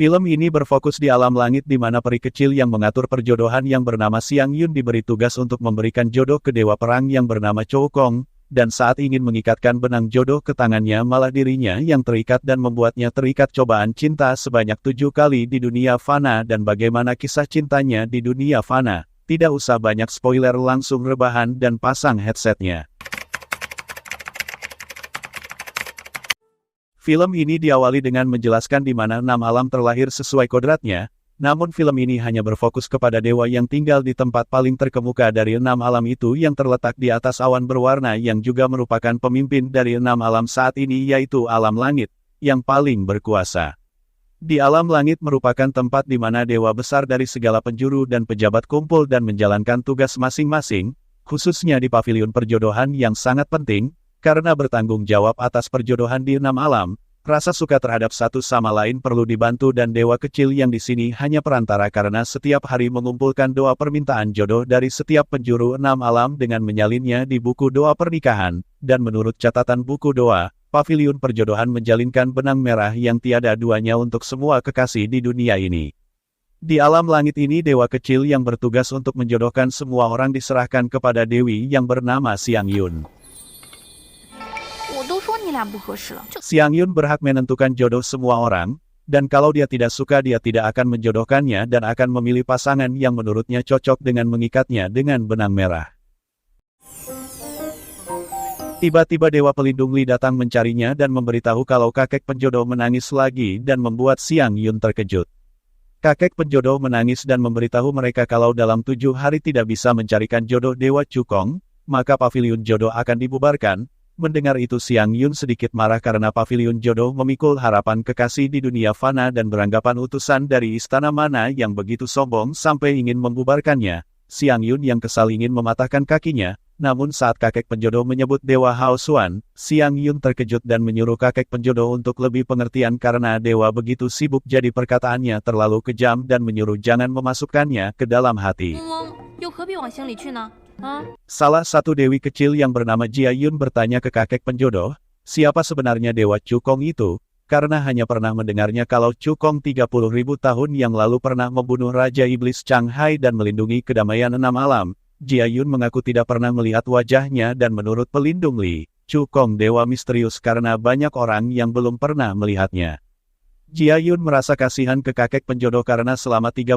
Film ini berfokus di alam langit di mana peri kecil yang mengatur perjodohan yang bernama Xiang Yun diberi tugas untuk memberikan jodoh ke dewa perang yang bernama Chou Kong, dan saat ingin mengikatkan benang jodoh ke tangannya malah dirinya yang terikat dan membuatnya terikat cobaan cinta sebanyak 7 kali di dunia fana dan bagaimana kisah cintanya di dunia fana. Tidak usah banyak spoiler, langsung rebahan dan pasang headsetnya. Film ini diawali dengan menjelaskan di mana 6 alam terlahir sesuai kodratnya, namun film ini hanya berfokus kepada dewa yang tinggal di tempat paling terkemuka dari 6 alam itu yang terletak di atas awan berwarna yang juga merupakan pemimpin dari 6 alam saat ini, yaitu alam langit, yang paling berkuasa. Di alam langit merupakan tempat di mana dewa besar dari segala penjuru dan pejabat kumpul dan menjalankan tugas masing-masing, khususnya di pavilion perjodohan yang sangat penting, karena bertanggung jawab atas perjodohan di 6 alam, rasa suka terhadap satu sama lain perlu dibantu dan dewa kecil yang di sini hanya perantara karena setiap hari mengumpulkan doa permintaan jodoh dari setiap penjuru 6 alam dengan menyalinnya di buku doa pernikahan, dan menurut catatan buku doa, pavilion perjodohan menjalinkan benang merah yang tiada duanya untuk semua kekasih di dunia ini. Di alam langit ini dewa kecil yang bertugas untuk menjodohkan semua orang diserahkan kepada dewi yang bernama Xiang Yun. Xiang Yun berhak menentukan jodoh semua orang, dan kalau dia tidak suka dia tidak akan menjodohkannya dan akan memilih pasangan yang menurutnya cocok dengan mengikatnya dengan benang merah. Tiba-tiba Dewa Pelindung Li datang mencarinya dan memberitahu kalau kakek penjodoh menangis lagi dan membuat Xiang Yun terkejut. Kakek penjodoh menangis dan memberitahu mereka kalau dalam 7 hari tidak bisa mencarikan jodoh Dewa Cukong, maka pavilion jodoh akan dibubarkan. Mendengar itu Xiang Yun sedikit marah karena pavilion jodoh memikul harapan kekasih di dunia fana dan beranggapan utusan dari istana mana yang begitu sombong sampai ingin membubarkannya. Xiang Yun yang kesal ingin mematahkan kakinya, namun saat kakek penjodoh menyebut Dewa Hao Xuan, Xiang Yun terkejut dan menyuruh kakek penjodoh untuk lebih pengertian karena dewa begitu sibuk jadi perkataannya terlalu kejam dan menyuruh jangan memasukkannya ke dalam hati. Salah satu dewi kecil yang bernama Jia Yun bertanya ke kakek penjodoh, siapa sebenarnya Dewa Cukong itu, karena hanya pernah mendengarnya kalau Cukong 30.000 tahun yang lalu pernah membunuh Raja Iblis Chang Hai dan melindungi kedamaian 6 alam. Jia Yun mengaku tidak pernah melihat wajahnya dan menurut Pelindung Li, Cukong dewa misterius karena banyak orang yang belum pernah melihatnya. Jia Yun merasa kasihan ke kakek penjodoh karena selama 30.000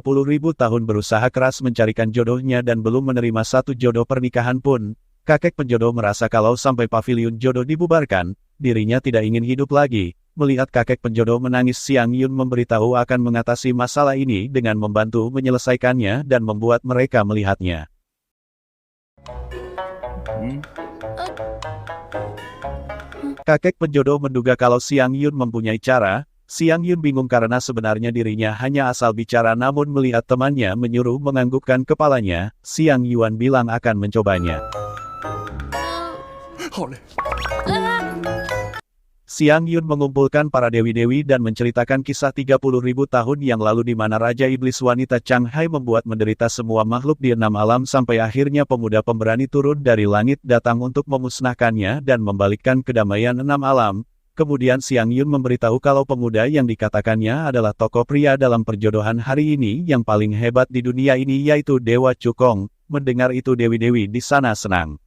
tahun berusaha keras mencarikan jodohnya dan belum menerima satu jodoh pernikahan pun. Kakek penjodoh merasa kalau sampai pavilion jodoh dibubarkan, dirinya tidak ingin hidup lagi. Melihat kakek penjodoh menangis, Xiang Yun memberitahu akan mengatasi masalah ini dengan membantu menyelesaikannya dan membuat mereka melihatnya. Kakek penjodoh menduga kalau Xiang Yun mempunyai cara. Xiang Yun bingung karena sebenarnya dirinya hanya asal bicara namun melihat temannya menyuruh menganggukkan kepalanya, Xiang Yuan bilang akan mencobanya. Xiang Yun mengumpulkan para dewi-dewi dan menceritakan kisah 30.000 tahun yang lalu di mana Raja Iblis wanita Chang Hai membuat menderita semua makhluk di 6 alam sampai akhirnya pemuda pemberani turun dari langit datang untuk memusnahkannya dan membalikkan kedamaian 6 alam. Kemudian Xiang Yun memberitahu kalau pemuda yang dikatakannya adalah tokoh pria dalam perjodohan hari ini yang paling hebat di dunia ini yaitu Dewa Cukong. Mendengar itu dewi-dewi di sana senang.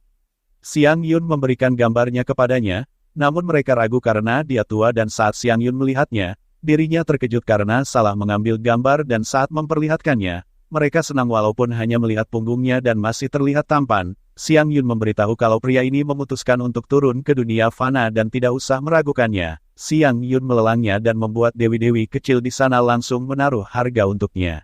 Xiang Yun memberikan gambarnya kepadanya, namun mereka ragu karena dia tua dan saat Xiang Yun melihatnya, dirinya terkejut karena salah mengambil gambar dan saat memperlihatkannya, mereka senang walaupun hanya melihat punggungnya dan masih terlihat tampan. Xiang Yun memberitahu kalau pria ini memutuskan untuk turun ke dunia fana dan tidak usah meragukannya. Xiang Yun melelangnya dan membuat dewi-dewi kecil di sana langsung menaruh harga untuknya.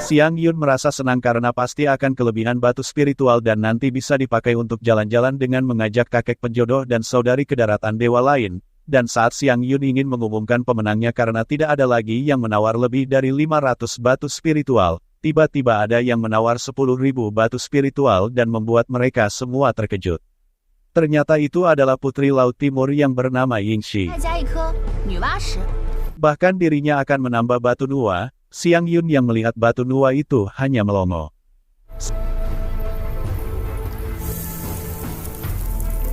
Xiang Yun merasa senang karena pasti akan kelebihan batu spiritual dan nanti bisa dipakai untuk jalan-jalan dengan mengajak kakek penjodoh dan saudari ke daratan dewa lain. Dan saat Xiang Yun ingin mengumumkan pemenangnya karena tidak ada lagi yang menawar lebih dari 500 batu spiritual, tiba-tiba ada yang menawar 10.000 batu spiritual dan membuat mereka semua terkejut. Ternyata itu adalah putri Laut Timur yang bernama Yingxi. Bahkan dirinya akan menambah batu Nua. Xiang Yun yang melihat batu Nua itu hanya melongo.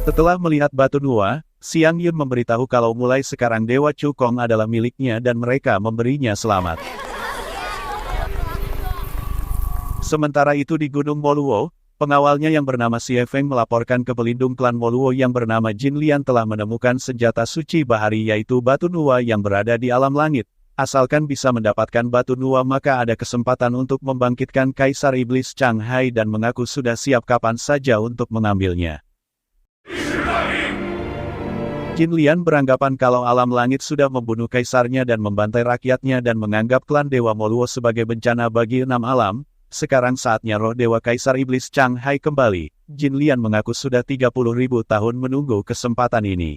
Setelah melihat batu Nua, Siang Yun memberitahu kalau mulai sekarang Dewa Cukong adalah miliknya dan mereka memberinya selamat. Sementara itu di Gunung Moluo, pengawalnya yang bernama Xie Feng melaporkan ke pelindung klan Moluo yang bernama Jin Lian telah menemukan senjata suci bahari yaitu batu Nuwa yang berada di alam langit. Asalkan bisa mendapatkan batu Nuwa maka ada kesempatan untuk membangkitkan Kaisar Iblis Chang Hai dan mengaku sudah siap kapan saja untuk mengambilnya. Jin Lian beranggapan kalau alam langit sudah membunuh kaisarnya dan membantai rakyatnya dan menganggap klan Dewa Moluo sebagai bencana bagi 6 alam. Sekarang saatnya roh Dewa Kaisar Iblis Chang Hai kembali. Jin Lian mengaku sudah 30.000 tahun menunggu kesempatan ini.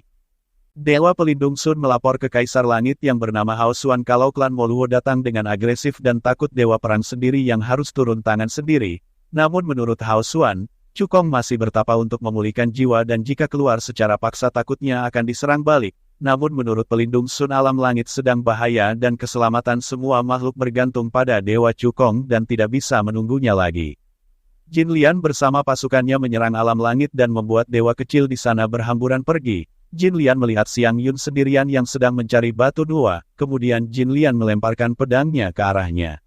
Dewa Pelindung Sun melapor ke Kaisar Langit yang bernama Hao Xuan kalau klan Moluo datang dengan agresif dan takut Dewa Perang sendiri yang harus turun tangan sendiri. Namun menurut Hao Xuan, Cukong masih bertapa untuk memulihkan jiwa dan jika keluar secara paksa takutnya akan diserang balik. Namun menurut Pelindung Sun alam langit sedang bahaya dan keselamatan semua makhluk bergantung pada Dewa Cukong dan tidak bisa menunggunya lagi. Jin Lian bersama pasukannya menyerang alam langit dan membuat dewa kecil di sana berhamburan pergi. Jin Lian melihat Siang Yun sendirian yang sedang mencari batu Nuwa, kemudian Jin Lian melemparkan pedangnya ke arahnya.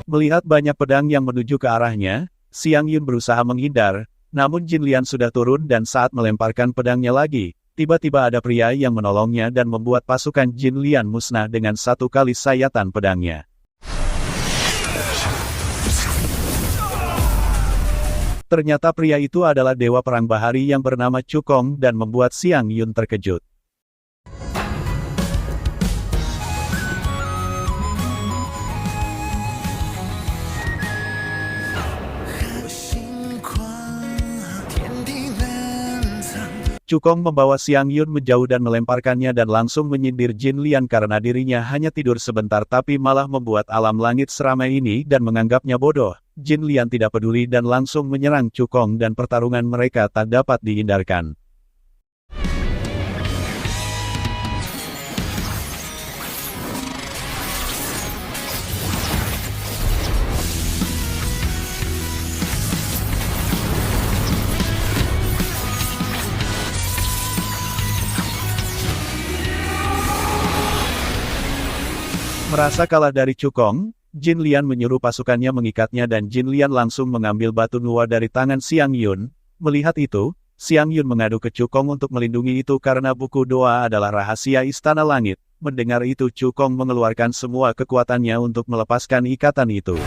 Melihat banyak pedang yang menuju ke arahnya, Siang Yun berusaha menghindar, namun Jin Lian sudah turun dan saat melemparkan pedangnya lagi, tiba-tiba ada pria yang menolongnya dan membuat pasukan Jin Lian musnah dengan satu kali sayatan pedangnya. Ternyata pria itu adalah Dewa Perang Bahari yang bernama Cukong dan membuat Siang Yun terkejut. Cukong membawa Siang Yun menjauh dan melemparkannya dan langsung menyindir Jin Lian karena dirinya hanya tidur sebentar tapi malah membuat alam langit seramai ini dan menganggapnya bodoh. Jin Lian tidak peduli dan langsung menyerang Cukong dan pertarungan mereka tak dapat dihindarkan. Merasa kalah dari Cukong, Jin Lian menyuruh pasukannya mengikatnya dan Jin Lian langsung mengambil batu Nuwa dari tangan Siang Yun. Melihat itu, Siang Yun mengadu ke Cukong untuk melindungi itu karena buku doa adalah rahasia Istana Langit. Mendengar itu Cukong mengeluarkan semua kekuatannya untuk melepaskan ikatan itu.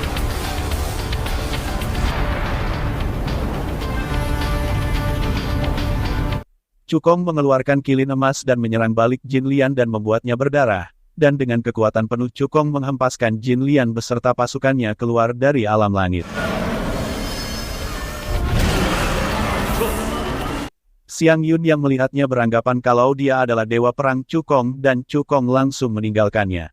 Cukong mengeluarkan kilin emas dan menyerang balik Jin Lian dan membuatnya berdarah. Dan dengan kekuatan penuh Cukong menghempaskan Jin Lian beserta pasukannya keluar dari alam langit. Siang Yun yang melihatnya beranggapan kalau dia adalah Dewa Perang Cukong dan Cukong langsung meninggalkannya.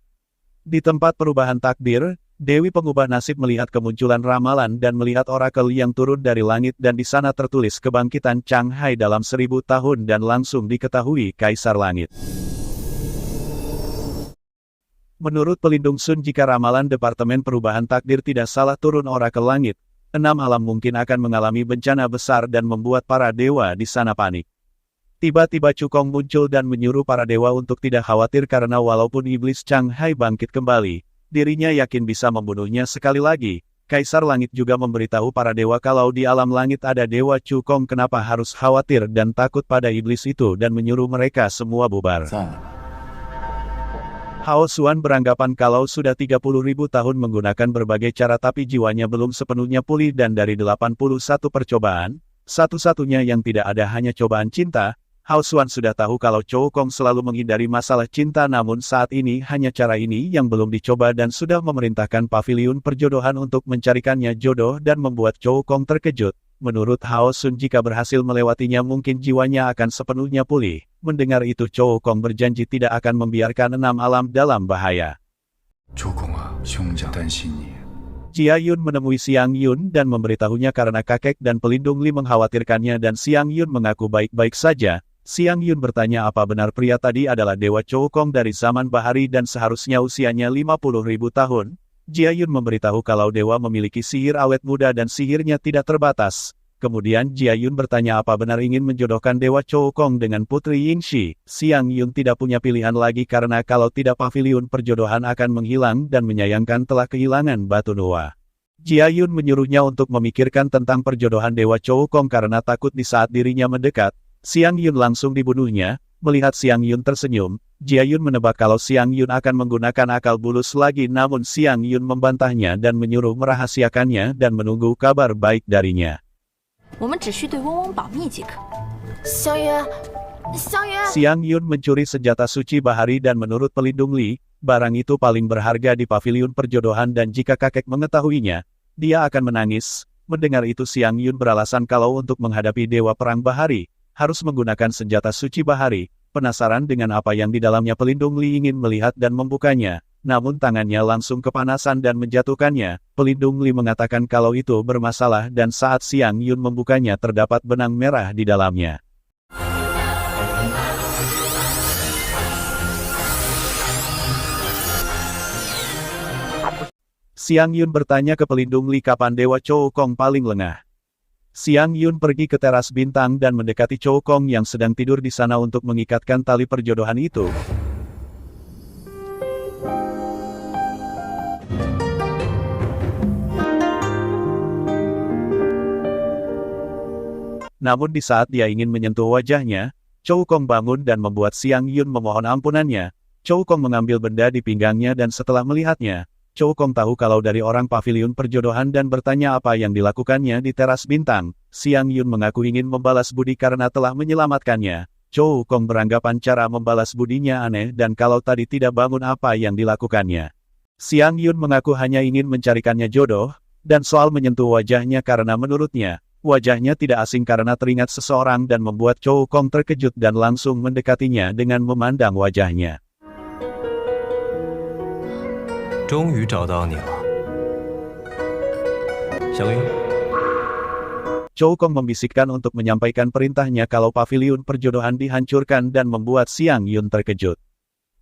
Di tempat perubahan takdir, Dewi Pengubah Nasib melihat kemunculan ramalan dan melihat orakel yang turun dari langit dan di sana tertulis kebangkitan Chang Hai dalam 1000 tahun dan langsung diketahui Kaisar Langit. Menurut Pelindung Sun jika ramalan Departemen Perubahan Takdir tidak salah turun orakel langit, 6 alam mungkin akan mengalami bencana besar dan membuat para dewa di sana panik. Tiba-tiba Cukong muncul dan menyuruh para dewa untuk tidak khawatir karena walaupun Iblis Chang Hai bangkit kembali, dirinya yakin bisa membunuhnya sekali lagi. Kaisar Langit juga memberitahu para dewa kalau di alam langit ada Dewa Cukong kenapa harus khawatir dan takut pada iblis itu dan menyuruh mereka semua bubar. Hao Xuan beranggapan kalau sudah 30.000 tahun menggunakan berbagai cara tapi jiwanya belum sepenuhnya pulih dan dari 81 percobaan, satu-satunya yang tidak ada hanya cobaan cinta, Hao Xuan sudah tahu kalau Cukong selalu menghindari masalah cinta namun saat ini hanya cara ini yang belum dicoba dan sudah memerintahkan paviliun perjodohan untuk mencarikannya jodoh dan membuat Cukong terkejut. Menurut Hao Sun jika berhasil melewatinya mungkin jiwanya akan sepenuhnya pulih. Mendengar itu Cukong berjanji tidak akan membiarkan 6 alam dalam bahaya. Jia Yun menemui Siang Yun dan memberitahunya karena kakek dan pelindung Li mengkhawatirkannya dan Siang Yun mengaku baik-baik saja. Siang Yun bertanya apa benar pria tadi adalah Dewa Cukong dari zaman bahari dan seharusnya usianya 50.000 tahun. Jia Yun memberitahu kalau dewa memiliki sihir awet muda dan sihirnya tidak terbatas. Kemudian Jia Yun bertanya apa benar ingin menjodohkan Dewa Chou Kong dengan Putri Yingxi. Xiang Yun tidak punya pilihan lagi karena kalau tidak paviliun perjodohan akan menghilang dan menyayangkan telah kehilangan batu Noah. Jia Yun menyuruhnya untuk memikirkan tentang perjodohan Dewa Chou Kong karena takut di saat dirinya mendekat. Xiang Yun langsung dibunuhnya. Melihat Xiang Yun tersenyum, Jia Yun menebak kalau Xiang Yun akan menggunakan akal bulus lagi namun Xiang Yun membantahnya dan menyuruh merahasiakannya dan menunggu kabar baik darinya. 我们只需对嗡嗡保密即可。香约，香约， Xiang Yun mencuri senjata suci bahari dan menurut pelindung Li, barang itu paling berharga di paviliun perjodohan dan jika kakek mengetahuinya, dia akan menangis. Mendengar itu Xiang Yun beralasan kalau untuk menghadapi dewa perang bahari, harus menggunakan senjata suci bahari. Penasaran dengan apa yang di dalamnya pelindung Li ingin melihat dan membukanya. Namun tangannya langsung kepanasan dan menjatuhkannya. Pelindung Li mengatakan kalau itu bermasalah dan saat Xiang Yun membukanya terdapat benang merah di dalamnya. Xiang Yun bertanya ke pelindung Li kapan Dewa Chou Kong paling lengah. Xiang Yun pergi ke teras bintang dan mendekati Chou Kong yang sedang tidur di sana untuk mengikatkan tali perjodohan itu. Namun di saat dia ingin menyentuh wajahnya, Chou Kong bangun dan membuat Xiang Yun memohon ampunannya. Chou Kong mengambil benda di pinggangnya dan setelah melihatnya, Chou Kong tahu kalau dari orang paviliun perjodohan dan bertanya apa yang dilakukannya di teras bintang. Xiang Yun mengaku ingin membalas budi karena telah menyelamatkannya. Chou Kong beranggapan cara membalas budinya aneh dan kalau tadi tidak bangun apa yang dilakukannya. Xiang Yun mengaku hanya ingin mencarikannya jodoh, dan soal menyentuh wajahnya karena menurutnya, wajahnya tidak asing karena teringat seseorang dan membuat Chou Kong terkejut dan langsung mendekatinya dengan memandang wajahnya. 终于找到你了，香云。 Chou Kong membisikkan untuk menyampaikan perintahnya kalau paviliun perjodohan dihancurkan dan membuat Xiang Yun terkejut.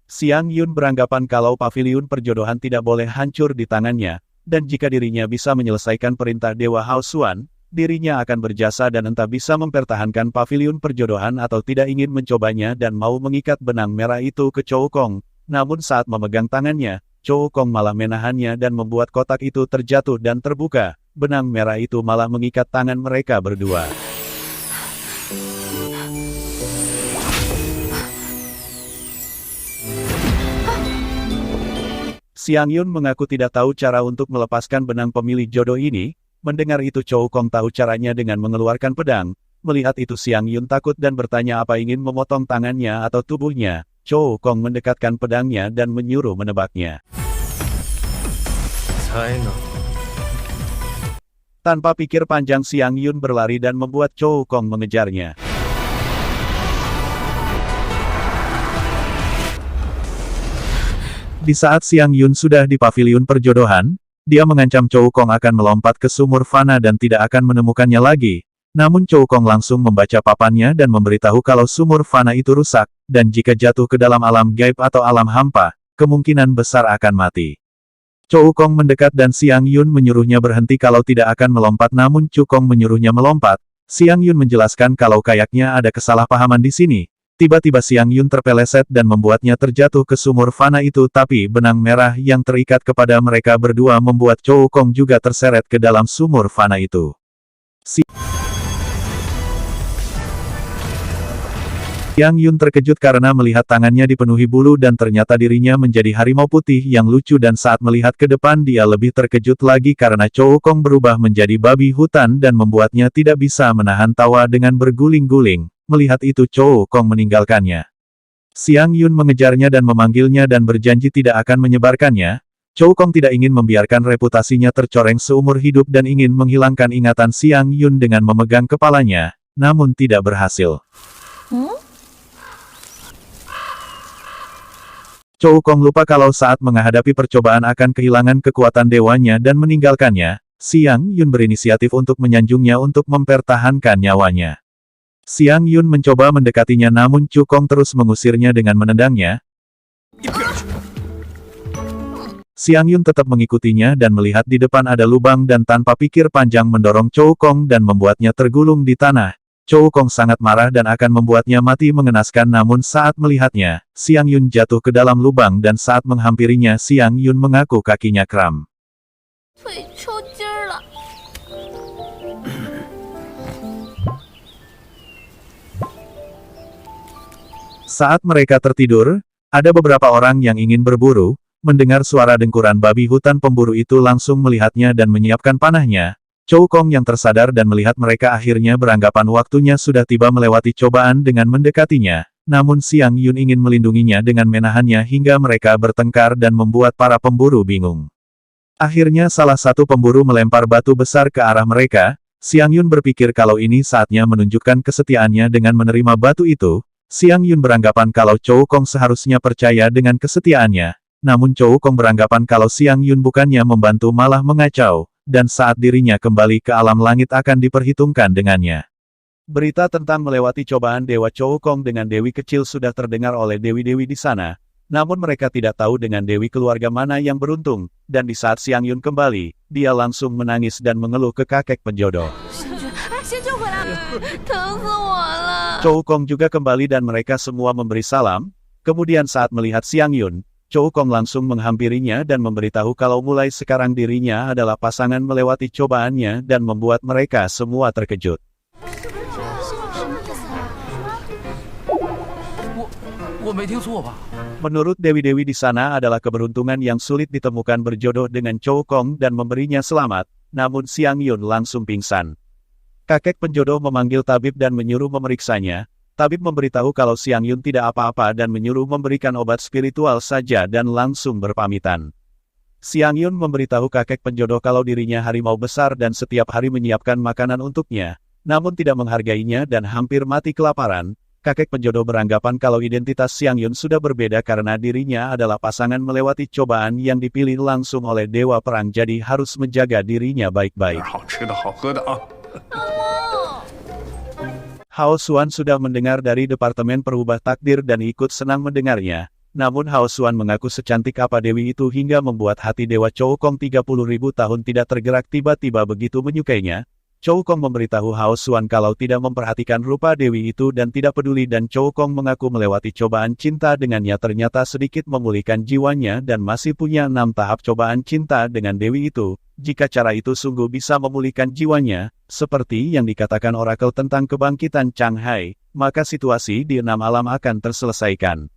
Xiang Yun beranggapan kalau paviliun perjodohan tidak boleh hancur di tangannya, dan jika dirinya bisa menyelesaikan perintah Dewa Hao Xuan, dirinya akan berjasa dan entah bisa mempertahankan paviliun perjodohan atau tidak ingin mencobanya dan mau mengikat benang merah itu ke Chou Kong. Namun saat memegang tangannya, Chou Kong malah menahannya dan membuat kotak itu terjatuh dan terbuka. Benang merah itu malah mengikat tangan mereka berdua. Xiang Yun mengaku tidak tahu cara untuk melepaskan benang pemilih jodoh ini. Mendengar itu Chou Kong tahu caranya dengan mengeluarkan pedang. Melihat itu Xiang Yun takut dan bertanya apa ingin memotong tangannya atau tubuhnya. Chou Kong mendekatkan pedangnya dan menyuruh menebaknya. Tanpa pikir panjang Xiang Yun berlari dan membuat Chou Kong mengejarnya. Di saat Xiang Yun sudah di paviliun perjodohan, dia mengancam Chou Kong akan melompat ke sumur fana dan tidak akan menemukannya lagi. Namun Chou Kong langsung membaca papannya dan memberitahu kalau sumur fana itu rusak, dan jika jatuh ke dalam alam gaib atau alam hampa, kemungkinan besar akan mati. Chou Kong mendekat dan Xiang Yun menyuruhnya berhenti kalau tidak akan melompat namun Chou Kong menyuruhnya melompat. Xiang Yun menjelaskan kalau kayaknya ada kesalahpahaman di sini. Tiba-tiba Xiang Yun terpeleset dan membuatnya terjatuh ke sumur fana itu tapi benang merah yang terikat kepada mereka berdua membuat Chou Kong juga terseret ke dalam sumur fana itu. Xiang Yun terkejut karena melihat tangannya dipenuhi bulu dan ternyata dirinya menjadi harimau putih yang lucu dan saat melihat ke depan dia lebih terkejut lagi karena Chou Kong berubah menjadi babi hutan dan membuatnya tidak bisa menahan tawa dengan berguling-guling. Melihat itu Chou Kong meninggalkannya. Xiang Yun mengejarnya dan memanggilnya dan berjanji tidak akan menyebarkannya. Chou Kong tidak ingin membiarkan reputasinya tercoreng seumur hidup dan ingin menghilangkan ingatan Xiang Yun dengan memegang kepalanya, namun tidak berhasil. Chou Kong lupa kalau saat menghadapi percobaan akan kehilangan kekuatan dewanya dan meninggalkannya. Xiang Yun berinisiatif untuk menyanjungnya untuk mempertahankan nyawanya. Xiang Yun mencoba mendekatinya namun Chou Kong terus mengusirnya dengan menendangnya. Xiang Yun tetap mengikutinya dan melihat di depan ada lubang dan tanpa pikir panjang mendorong Chou Kong dan membuatnya tergulung di tanah. Chou Kong sangat marah dan akan membuatnya mati mengenaskan, namun saat melihatnya, Xiang Yun jatuh ke dalam lubang dan saat menghampirinya Xiang Yun mengaku kakinya kram. 腿抽筋儿了。 Saat mereka tertidur, ada beberapa orang yang ingin berburu. Mendengar suara dengkuran babi hutan, pemburu itu langsung melihatnya dan menyiapkan panahnya. Chou Kong yang tersadar dan melihat mereka akhirnya beranggapan waktunya sudah tiba melewati cobaan dengan mendekatinya. Namun Xiang Yun ingin melindunginya dengan menahannya hingga mereka bertengkar dan membuat para pemburu bingung. Akhirnya salah satu pemburu melempar batu besar ke arah mereka. Xiang Yun berpikir kalau ini saatnya menunjukkan kesetiaannya dengan menerima batu itu. Xiang Yun beranggapan kalau Chou Kong seharusnya percaya dengan kesetiaannya. Namun Chou Kong beranggapan kalau Xiang Yun bukannya membantu malah mengacau, dan saat dirinya kembali ke alam langit akan diperhitungkan dengannya. Berita tentang melewati cobaan Dewa Chou Kong dengan Dewi kecil sudah terdengar oleh dewi-dewi di sana, namun mereka tidak tahu dengan dewi keluarga mana yang beruntung, dan di saat Xiang Yun kembali, dia langsung menangis dan mengeluh ke kakek penjodoh. 仙君回来了，疼死我了！ Chou Kong juga kembali dan mereka semua memberi salam, kemudian saat melihat Xiang Yun, Chou Kong langsung menghampirinya dan memberitahu kalau mulai sekarang dirinya adalah pasangan melewati cobaannya dan membuat mereka semua terkejut. 我没听错吧？ Menurut dewi-dewi di sana adalah keberuntungan yang sulit ditemukan berjodoh dengan Chou Kong dan memberinya selamat, namun Xiang Yun langsung pingsan. Kakek penjodoh memanggil tabib dan menyuruh memeriksanya. Tabib memberitahu kalau Xiang Yun tidak apa-apa dan menyuruh memberikan obat spiritual saja dan langsung berpamitan. Xiang Yun memberitahu kakek penjodoh kalau dirinya harimau besar dan setiap hari menyiapkan makanan untuknya, namun tidak menghargainya dan hampir mati kelaparan. Kakek penjodoh beranggapan kalau identitas Xiang Yun sudah berbeda karena dirinya adalah pasangan melewati cobaan yang dipilih langsung oleh Dewa Perang, jadi harus menjaga dirinya baik-baik. 好吃的好喝的啊！ Hao Xuan sudah mendengar dari Departemen Perubah Takdir dan ikut senang mendengarnya. Namun Hao Xuan mengaku secantik apa dewi itu hingga membuat hati Dewa Chou Kong 30.000 tahun tidak tergerak tiba-tiba begitu menyukainya. Chou Kong memberitahu Hao Xuan kalau tidak memperhatikan rupa dewi itu dan tidak peduli, dan Chou Kong mengaku melewati cobaan cinta dengannya ternyata sedikit memulihkan jiwanya dan masih punya 6 tahap cobaan cinta dengan dewi itu. Jika cara itu sungguh bisa memulihkan jiwanya, seperti yang dikatakan orakel tentang kebangkitan Chang Hai, maka situasi di 6 alam akan terselesaikan.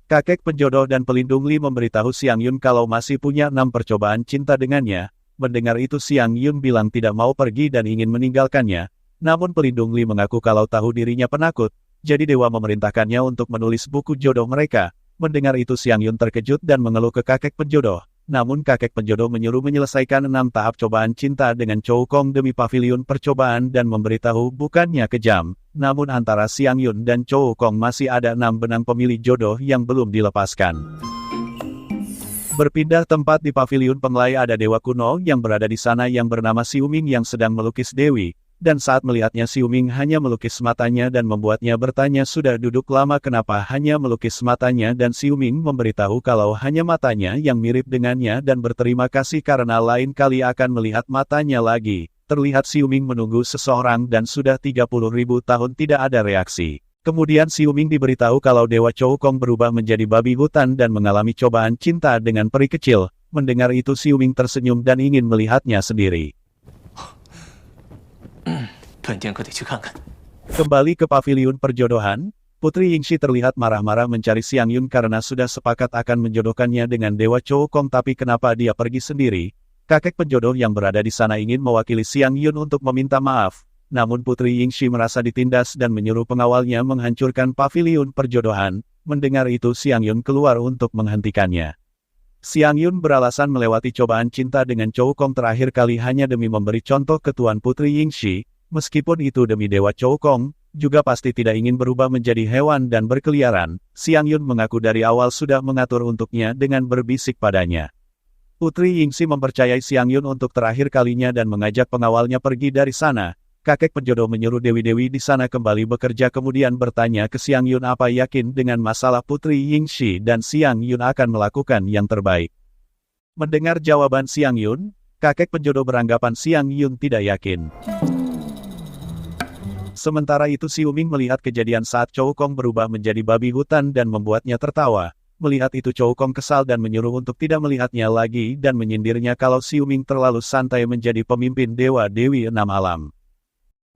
Kakek penjodoh dan pelindung Li memberitahu Xiang Yun kalau masih punya 6 percobaan cinta dengannya. Mendengar itu Xiang Yun bilang tidak mau pergi dan ingin meninggalkannya, namun pelindung Li mengaku kalau tahu dirinya penakut, jadi dewa memerintahkannya untuk menulis buku jodoh mereka. Mendengar itu Xiang Yun terkejut dan mengeluh ke kakek penjodoh. Namun kakek penjodoh menyuruh menyelesaikan 6 tahap cobaan cinta dengan Chou Kong demi pavilion percobaan dan memberitahu bukannya kejam, namun antara Xiang Yun dan Chou Kong masih ada 6 benang pemilih jodoh yang belum dilepaskan. Berpindah tempat di pavilion penglai ada dewa kuno yang berada di sana yang bernama Xiuming yang sedang melukis dewi. Dan saat melihatnya Xiuming hanya melukis matanya dan membuatnya bertanya sudah duduk lama kenapa hanya melukis matanya, dan Xiuming memberitahu kalau hanya matanya yang mirip dengannya dan berterima kasih karena lain kali akan melihat matanya lagi. Terlihat Xiuming menunggu seseorang dan sudah 30.000 tahun tidak ada reaksi. Kemudian Xiuming diberitahu kalau Dewa Chou Kong berubah menjadi babi hutan dan mengalami cobaan cinta dengan peri kecil. Mendengar itu Xiuming tersenyum dan ingin melihatnya sendiri. Kembali ke pavilion perjodohan, Putri Yingxi terlihat marah-marah mencari Xiang Yun karena sudah sepakat akan menjodohkannya dengan Dewa Chou Kong, tapi kenapa dia pergi sendiri? Kakek penjodoh yang berada di sana ingin mewakili Xiang Yun untuk meminta maaf, namun Putri Yingxi merasa ditindas dan menyuruh pengawalnya menghancurkan pavilion perjodohan. Mendengar itu Xiang Yun keluar untuk menghentikannya. Xiang Yun beralasan melewati cobaan cinta dengan Chou Kong terakhir kali hanya demi memberi contoh ke Tuan Putri Yingxi. Meskipun itu demi Dewa Chou Kong, juga pasti tidak ingin berubah menjadi hewan dan berkeliaran. Xiang Yun mengaku dari awal sudah mengatur untuknya dengan berbisik padanya. Putri Yingxi mempercayai Xiang Yun untuk terakhir kalinya dan mengajak pengawalnya pergi dari sana. kakek penjodoh menyuruh dewi-dewi di sana kembali bekerja kemudian bertanya ke Xiang Yun apa yakin dengan masalah Putri Yingxi dan Xiang Yun akan melakukan yang terbaik. Mendengar jawaban Xiang Yun, kakek penjodoh beranggapan Xiang Yun tidak yakin. Sementara itu Xiu Ming melihat kejadian saat Chou Kong berubah menjadi babi hutan dan membuatnya tertawa. Melihat itu Chou Kong kesal dan menyuruh untuk tidak melihatnya lagi dan menyindirnya kalau Xiu Ming terlalu santai menjadi pemimpin dewa-dewi 6 alam.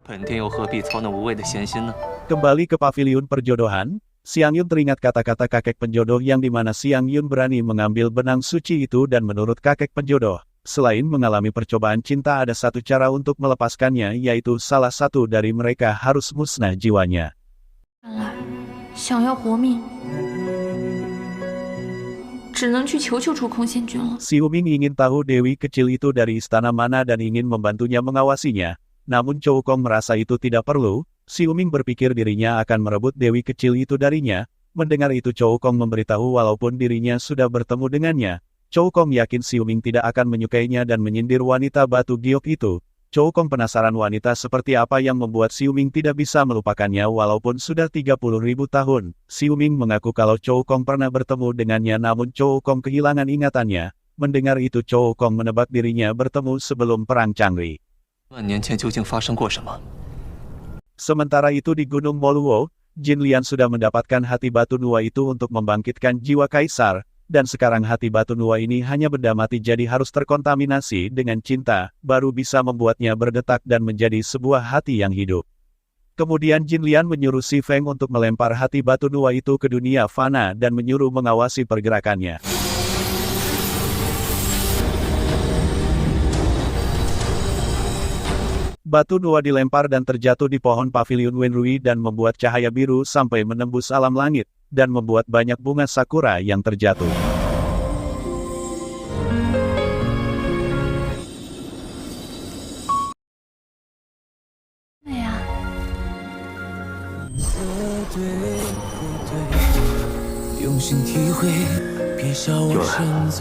本天又何必操那无谓的闲心呢？ Kembali ke paviliun perjodohan, Xiang Yun teringat kata-kata kakek penjodoh yang dimana Xiang Yun berani mengambil benang suci itu dan menurut kakek penjodoh, selain mengalami percobaan cinta ada satu cara untuk melepaskannya yaitu salah satu dari mereka harus musnah jiwanya. 看来想要活命，只能去求救出空仙君了。 Xiu Ming ingin tahu dewi kecil itu dari istana mana dan ingin membantunya mengawasinya. Namun Chou Kong merasa itu tidak perlu. Xiu Ming berpikir dirinya akan merebut dewi kecil itu darinya. Mendengar itu Chou Kong memberitahu walaupun dirinya sudah bertemu dengannya. Chou Kong yakin Xiu Ming tidak akan menyukainya dan menyindir wanita batu giok itu. Chou Kong penasaran wanita seperti apa yang membuat Xiu Ming tidak bisa melupakannya walaupun sudah 30.000 tahun. Xiu Ming mengaku kalau Chou Kong pernah bertemu dengannya namun Chou Kong kehilangan ingatannya. Mendengar itu Chou Kong menebak dirinya bertemu sebelum Perang Changri. 万年前究竟发生过什么？ Sementara itu di Gunung Moluo, Jin Lian sudah mendapatkan hati batu nua itu untuk membangkitkan jiwa kaisar. Dan sekarang hati batu nua ini hanya benda mati jadi harus terkontaminasi dengan cinta, baru bisa membuatnya berdetak dan menjadi sebuah hati yang hidup. Kemudian Jin Lian menyuruh Si Feng untuk melempar hati batu nua itu ke dunia fana dan menyuruh mengawasi pergerakannya. Batu nua dilempar dan terjatuh di pohon paviliun Wenrui dan membuat cahaya biru sampai menembus alam langit, dan membuat banyak bunga sakura yang terjatuh.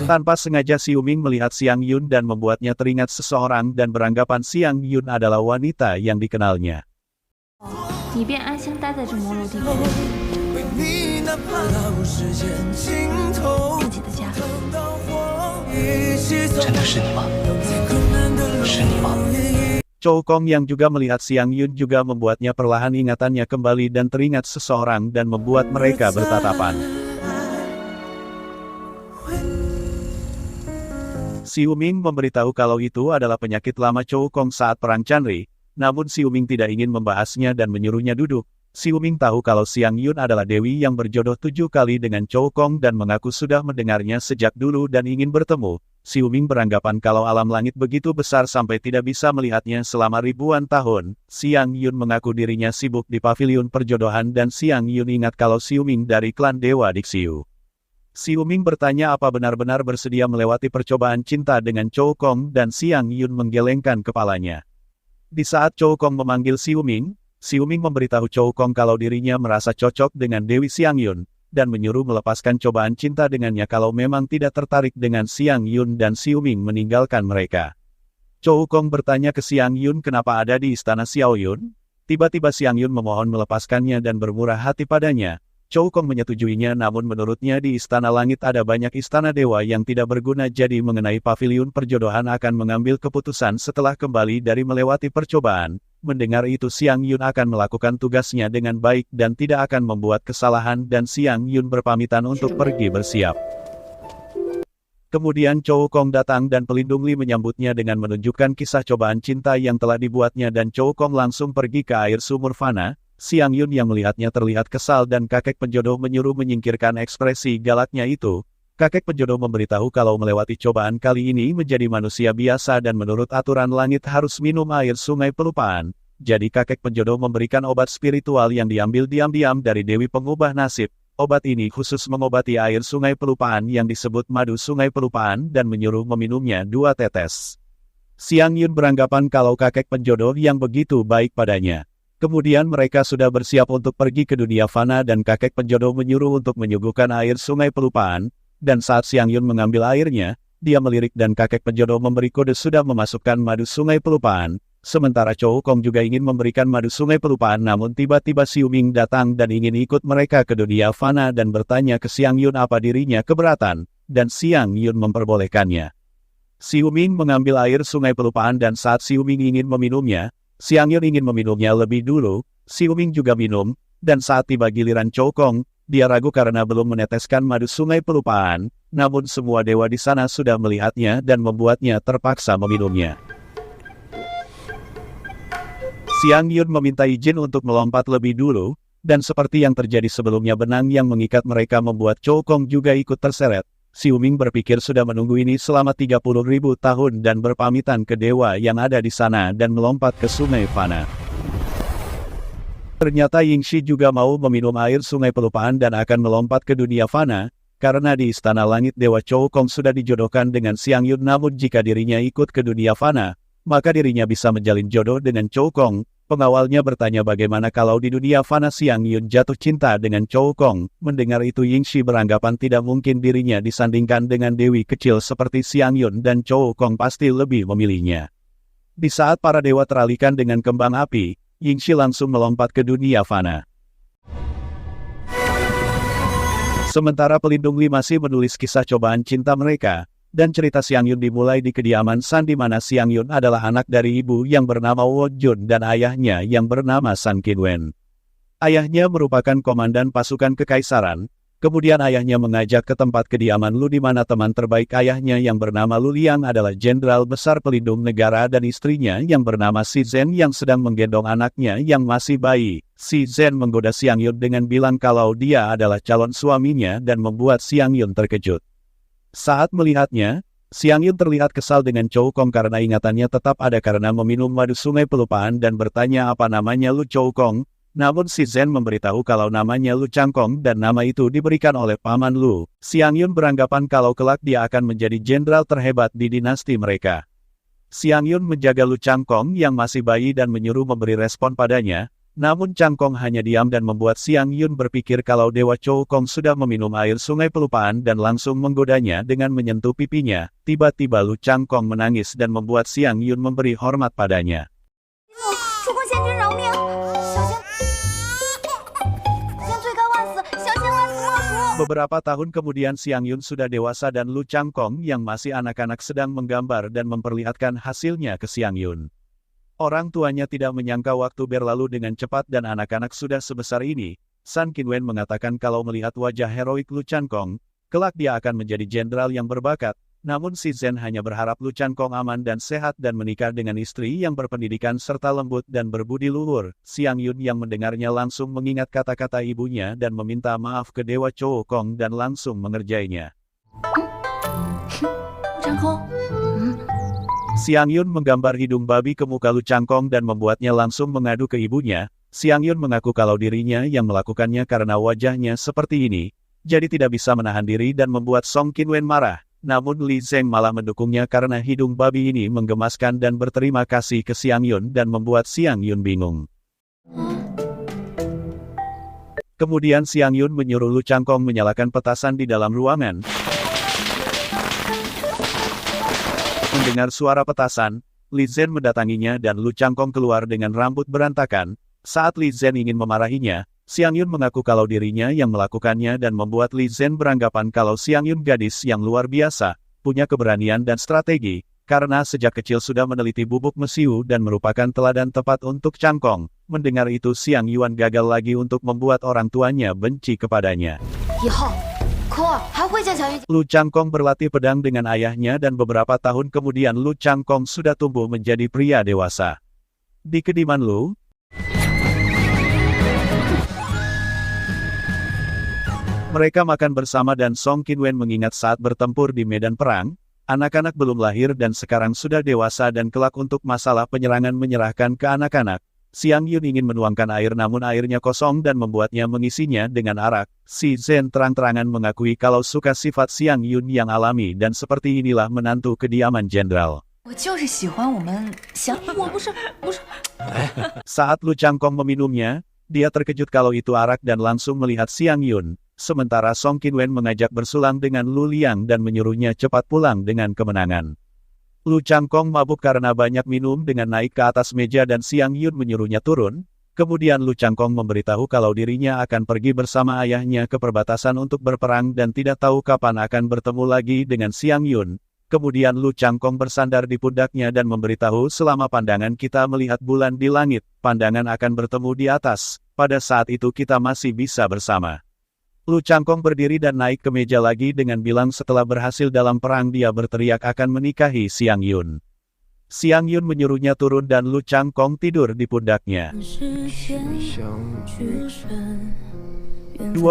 Tanpa sengaja Xiu Ming melihat Xiang Yun dan membuatnya teringat seseorang dan beranggapan Xiang Yun adalah wanita yang dikenalnya. 你便安心待在这魔楼地宫，自己的家。真的是你吗？是你吗？ Chou Kong yang juga melihat Xiang Yun juga membuatnya perlahan ingatannya kembali dan teringat seseorang dan membuat mereka bertatapan. Xiu Ming memberitahu kalau itu adalah penyakit lama Chou Kong saat Perang Chanri, namun Xiu Ming tidak ingin membahasnya dan menyuruhnya duduk. Xiu Ming tahu kalau Xiang Yun adalah dewi yang berjodoh 7 kali dengan Chou Kong dan mengaku sudah mendengarnya sejak dulu dan ingin bertemu. Xiu Ming beranggapan kalau alam langit begitu besar sampai tidak bisa melihatnya selama ribuan tahun. Xiang Yun mengaku dirinya sibuk di paviliun perjodohan dan Xiang Yun ingat kalau Xiu Ming dari klan Dewa Dixiu. Xiu Ming bertanya apa benar-benar bersedia melewati percobaan cinta dengan Chou Kong dan Xiang Yun menggelengkan kepalanya. Di saat Chou Kong memanggil Xiu Ming memberitahu Chou Kong kalau dirinya merasa cocok dengan Dewi Xiang Yun, dan menyuruh melepaskan cobaan cinta dengannya kalau memang tidak tertarik dengan Xiang Yun dan Xiu Ming meninggalkan mereka. Chou Kong bertanya ke Xiang Yun kenapa ada di istana Xiao Yun. Tiba-tiba Xiang Yun memohon melepaskannya dan bermurah hati padanya. Chou Kong menyetujuinya namun menurutnya di istana langit ada banyak istana dewa yang tidak berguna jadi mengenai paviliun perjodohan akan mengambil keputusan setelah kembali dari melewati percobaan. Mendengar itu Xiang Yun akan melakukan tugasnya dengan baik dan tidak akan membuat kesalahan dan Xiang Yun berpamitan untuk pergi bersiap. Kemudian Chou Kong datang dan Pelindung Li menyambutnya dengan menunjukkan kisah cobaan cinta yang telah dibuatnya dan Chou Kong langsung pergi ke air sumur fana. Xiang Yun yang melihatnya terlihat kesal dan kakek penjodoh menyuruh menyingkirkan ekspresi galaknya itu. Kakek penjodoh memberitahu kalau melewati cobaan kali ini menjadi manusia biasa dan menurut aturan langit harus minum air sungai pelupaan. Jadi kakek penjodoh memberikan obat spiritual yang diambil diam-diam dari Dewi Pengubah Nasib. Obat ini khusus mengobati air sungai pelupaan yang disebut madu sungai pelupaan dan menyuruh meminumnya 2 tetes. Xiang Yun beranggapan kalau kakek penjodoh yang begitu baik padanya. Kemudian mereka sudah bersiap untuk pergi ke dunia fana dan kakek penjodoh menyuruh untuk menyuguhkan air sungai pelupaan, dan saat Xiang Yun mengambil airnya, dia melirik dan kakek penjodoh memberi kode sudah memasukkan madu sungai pelupaan. Sementara Chow Kong juga ingin memberikan madu sungai pelupaan, namun tiba-tiba Xiu Ming datang dan ingin ikut mereka ke dunia fana dan bertanya ke Xiang Yun apa dirinya keberatan, dan Xiang Yun memperbolehkannya. Xiu Ming mengambil air sungai pelupaan dan saat Xiu Ming ingin meminumnya, Xiang Yun ingin meminumnya lebih dulu, Xiu Ming juga minum, dan saat tiba giliran Chow Kong, dia ragu karena belum meneteskan madu sungai pelupaan, namun semua dewa di sana sudah melihatnya dan membuatnya terpaksa meminumnya. Xiang Yun meminta izin untuk melompat lebih dulu, dan seperti yang terjadi sebelumnya benang yang mengikat mereka membuat Chow Kong juga ikut terseret. Xiu Ming berpikir sudah menunggu ini selama 30.000 tahun dan berpamitan ke dewa yang ada di sana dan melompat ke sungai fana. Ternyata Yingxi juga mau meminum air sungai pelupaan dan akan melompat ke dunia fana, karena di Istana Langit Dewa Chow Kong sudah dijodohkan dengan Xiang Yun, namun jika dirinya ikut ke dunia fana, maka dirinya bisa menjalin jodoh dengan Chow Kong. Pengawalnya bertanya bagaimana kalau di dunia fana Xiang Yun jatuh cinta dengan Chow Kong. Mendengar itu Yingxi beranggapan tidak mungkin dirinya disandingkan dengan dewi kecil seperti Xiang Yun dan Chow Kong pasti lebih memilihnya. Di saat para dewa teralihkan dengan kembang api, Yingxi langsung melompat ke dunia fana. Sementara pelindung Li masih menulis kisah cobaan cinta mereka, dan cerita Xiang Yun dimulai di kediaman San di mana Xiang Yun adalah anak dari ibu yang bernama Wo Jun dan ayahnya yang bernama San Qinwen. Ayahnya merupakan komandan pasukan kekaisaran, kemudian ayahnya mengajak ke tempat kediaman Lu di mana teman terbaik ayahnya yang bernama Lu Liang adalah jenderal besar pelindung negara dan istrinya yang bernama Si Zhen yang sedang menggendong anaknya yang masih bayi. Si Zhen menggoda Xiang Yun dengan bilang kalau dia adalah calon suaminya dan membuat Xiang Yun terkejut. Saat melihatnya, Xiang Yun terlihat kesal dengan Chow Kong karena ingatannya tetap ada karena meminum madu sungai pelupaan dan bertanya apa namanya Lu Chow Kong, namun Si Zhen memberitahu kalau namanya Lu Changkong dan nama itu diberikan oleh paman Lu. Xiang Yun beranggapan kalau kelak dia akan menjadi jenderal terhebat di dinasti mereka. Xiang Yun menjaga Lu Changkong yang masih bayi dan menyuruh memberi respon padanya, namun Changkong hanya diam dan membuat Xiang Yun berpikir kalau Dewa Chow Kong sudah meminum air sungai pelupaan dan langsung menggodanya dengan menyentuh pipinya. Tiba-tiba Lu Changkong menangis dan membuat Xiang Yun memberi hormat padanya. Beberapa tahun kemudian Xiang Yun sudah dewasa dan Lu Changkong yang masih anak-anak sedang menggambar dan memperlihatkan hasilnya ke Xiang Yun. Orang tuanya tidak menyangka waktu berlalu dengan cepat dan anak-anak sudah sebesar ini. San Qinwen mengatakan kalau melihat wajah heroik Lu Changkong, kelak dia akan menjadi jenderal yang berbakat. Namun Si Zhen hanya berharap Lu Changkong aman dan sehat dan menikah dengan istri yang berpendidikan serta lembut dan berbudi luhur. Xiang Yun yang mendengarnya langsung mengingat kata-kata ibunya dan meminta maaf ke Dewa Chow Kong dan langsung mengerjainya. Changkong. Xiang Yun menggambar hidung babi ke muka Lu Changkong dan membuatnya langsung mengadu ke ibunya. Xiang Yun mengaku kalau dirinya yang melakukannya karena wajahnya seperti ini, jadi tidak bisa menahan diri dan membuat Song Qinwen marah. Namun Li Zeng malah mendukungnya karena hidung babi ini menggemaskan dan berterima kasih ke Xiang Yun dan membuat Xiang Yun bingung. Kemudian Xiang Yun menyuruh Lu Changkong menyalakan petasan di dalam ruangan. Mendengar suara petasan, Li Zhen mendatanginya dan Lu Changkong keluar dengan rambut berantakan. Saat Li Zhen ingin memarahinya, Xiang Yun mengaku kalau dirinya yang melakukannya dan membuat Li Zhen beranggapan kalau Xiang Yun gadis yang luar biasa, punya keberanian dan strategi, karena sejak kecil sudah meneliti bubuk mesiu dan merupakan teladan tepat untuk Changkong. Mendengar itu Xiang Yuan gagal lagi untuk membuat orang tuanya benci kepadanya. Lu Changkong berlatih pedang dengan ayahnya dan beberapa tahun kemudian Lu Changkong sudah tumbuh menjadi pria dewasa. Di kediaman Lu, mereka makan bersama dan Song Qinwen mengingat saat bertempur di medan perang, anak-anak belum lahir dan sekarang sudah dewasa dan kelak untuk masalah penyerangan menyerahkan ke anak-anak. Xiang Yun ingin menuangkan air namun airnya kosong dan membuatnya mengisinya dengan arak. Si Zhen terang-terangan mengakui kalau suka sifat Xiang Yun yang alami dan seperti inilah menantu kediaman jenderal. Saat Lu Changkong meminumnya, dia terkejut kalau itu arak dan langsung melihat Xiang Yun. Sementara Song Qinwen mengajak bersulang dengan Lu Liang dan menyuruhnya cepat pulang dengan kemenangan. Lu Changkong mabuk karena banyak minum dengan naik ke atas meja dan Xiang Yun menyuruhnya turun. Kemudian Lu Changkong memberitahu kalau dirinya akan pergi bersama ayahnya ke perbatasan untuk berperang dan tidak tahu kapan akan bertemu lagi dengan Xiang Yun. Kemudian Lu Changkong bersandar di pundaknya dan memberitahu selama pandangan kita melihat bulan di langit, pandangan akan bertemu di atas. Pada saat itu kita masih bisa bersama. Lu Changkong berdiri dan naik ke meja lagi dengan bilang setelah berhasil dalam perang dia berteriak akan menikahi Xiang Yun. Xiang Yun menyuruhnya turun dan Lu Changkong tidur di pundaknya. 2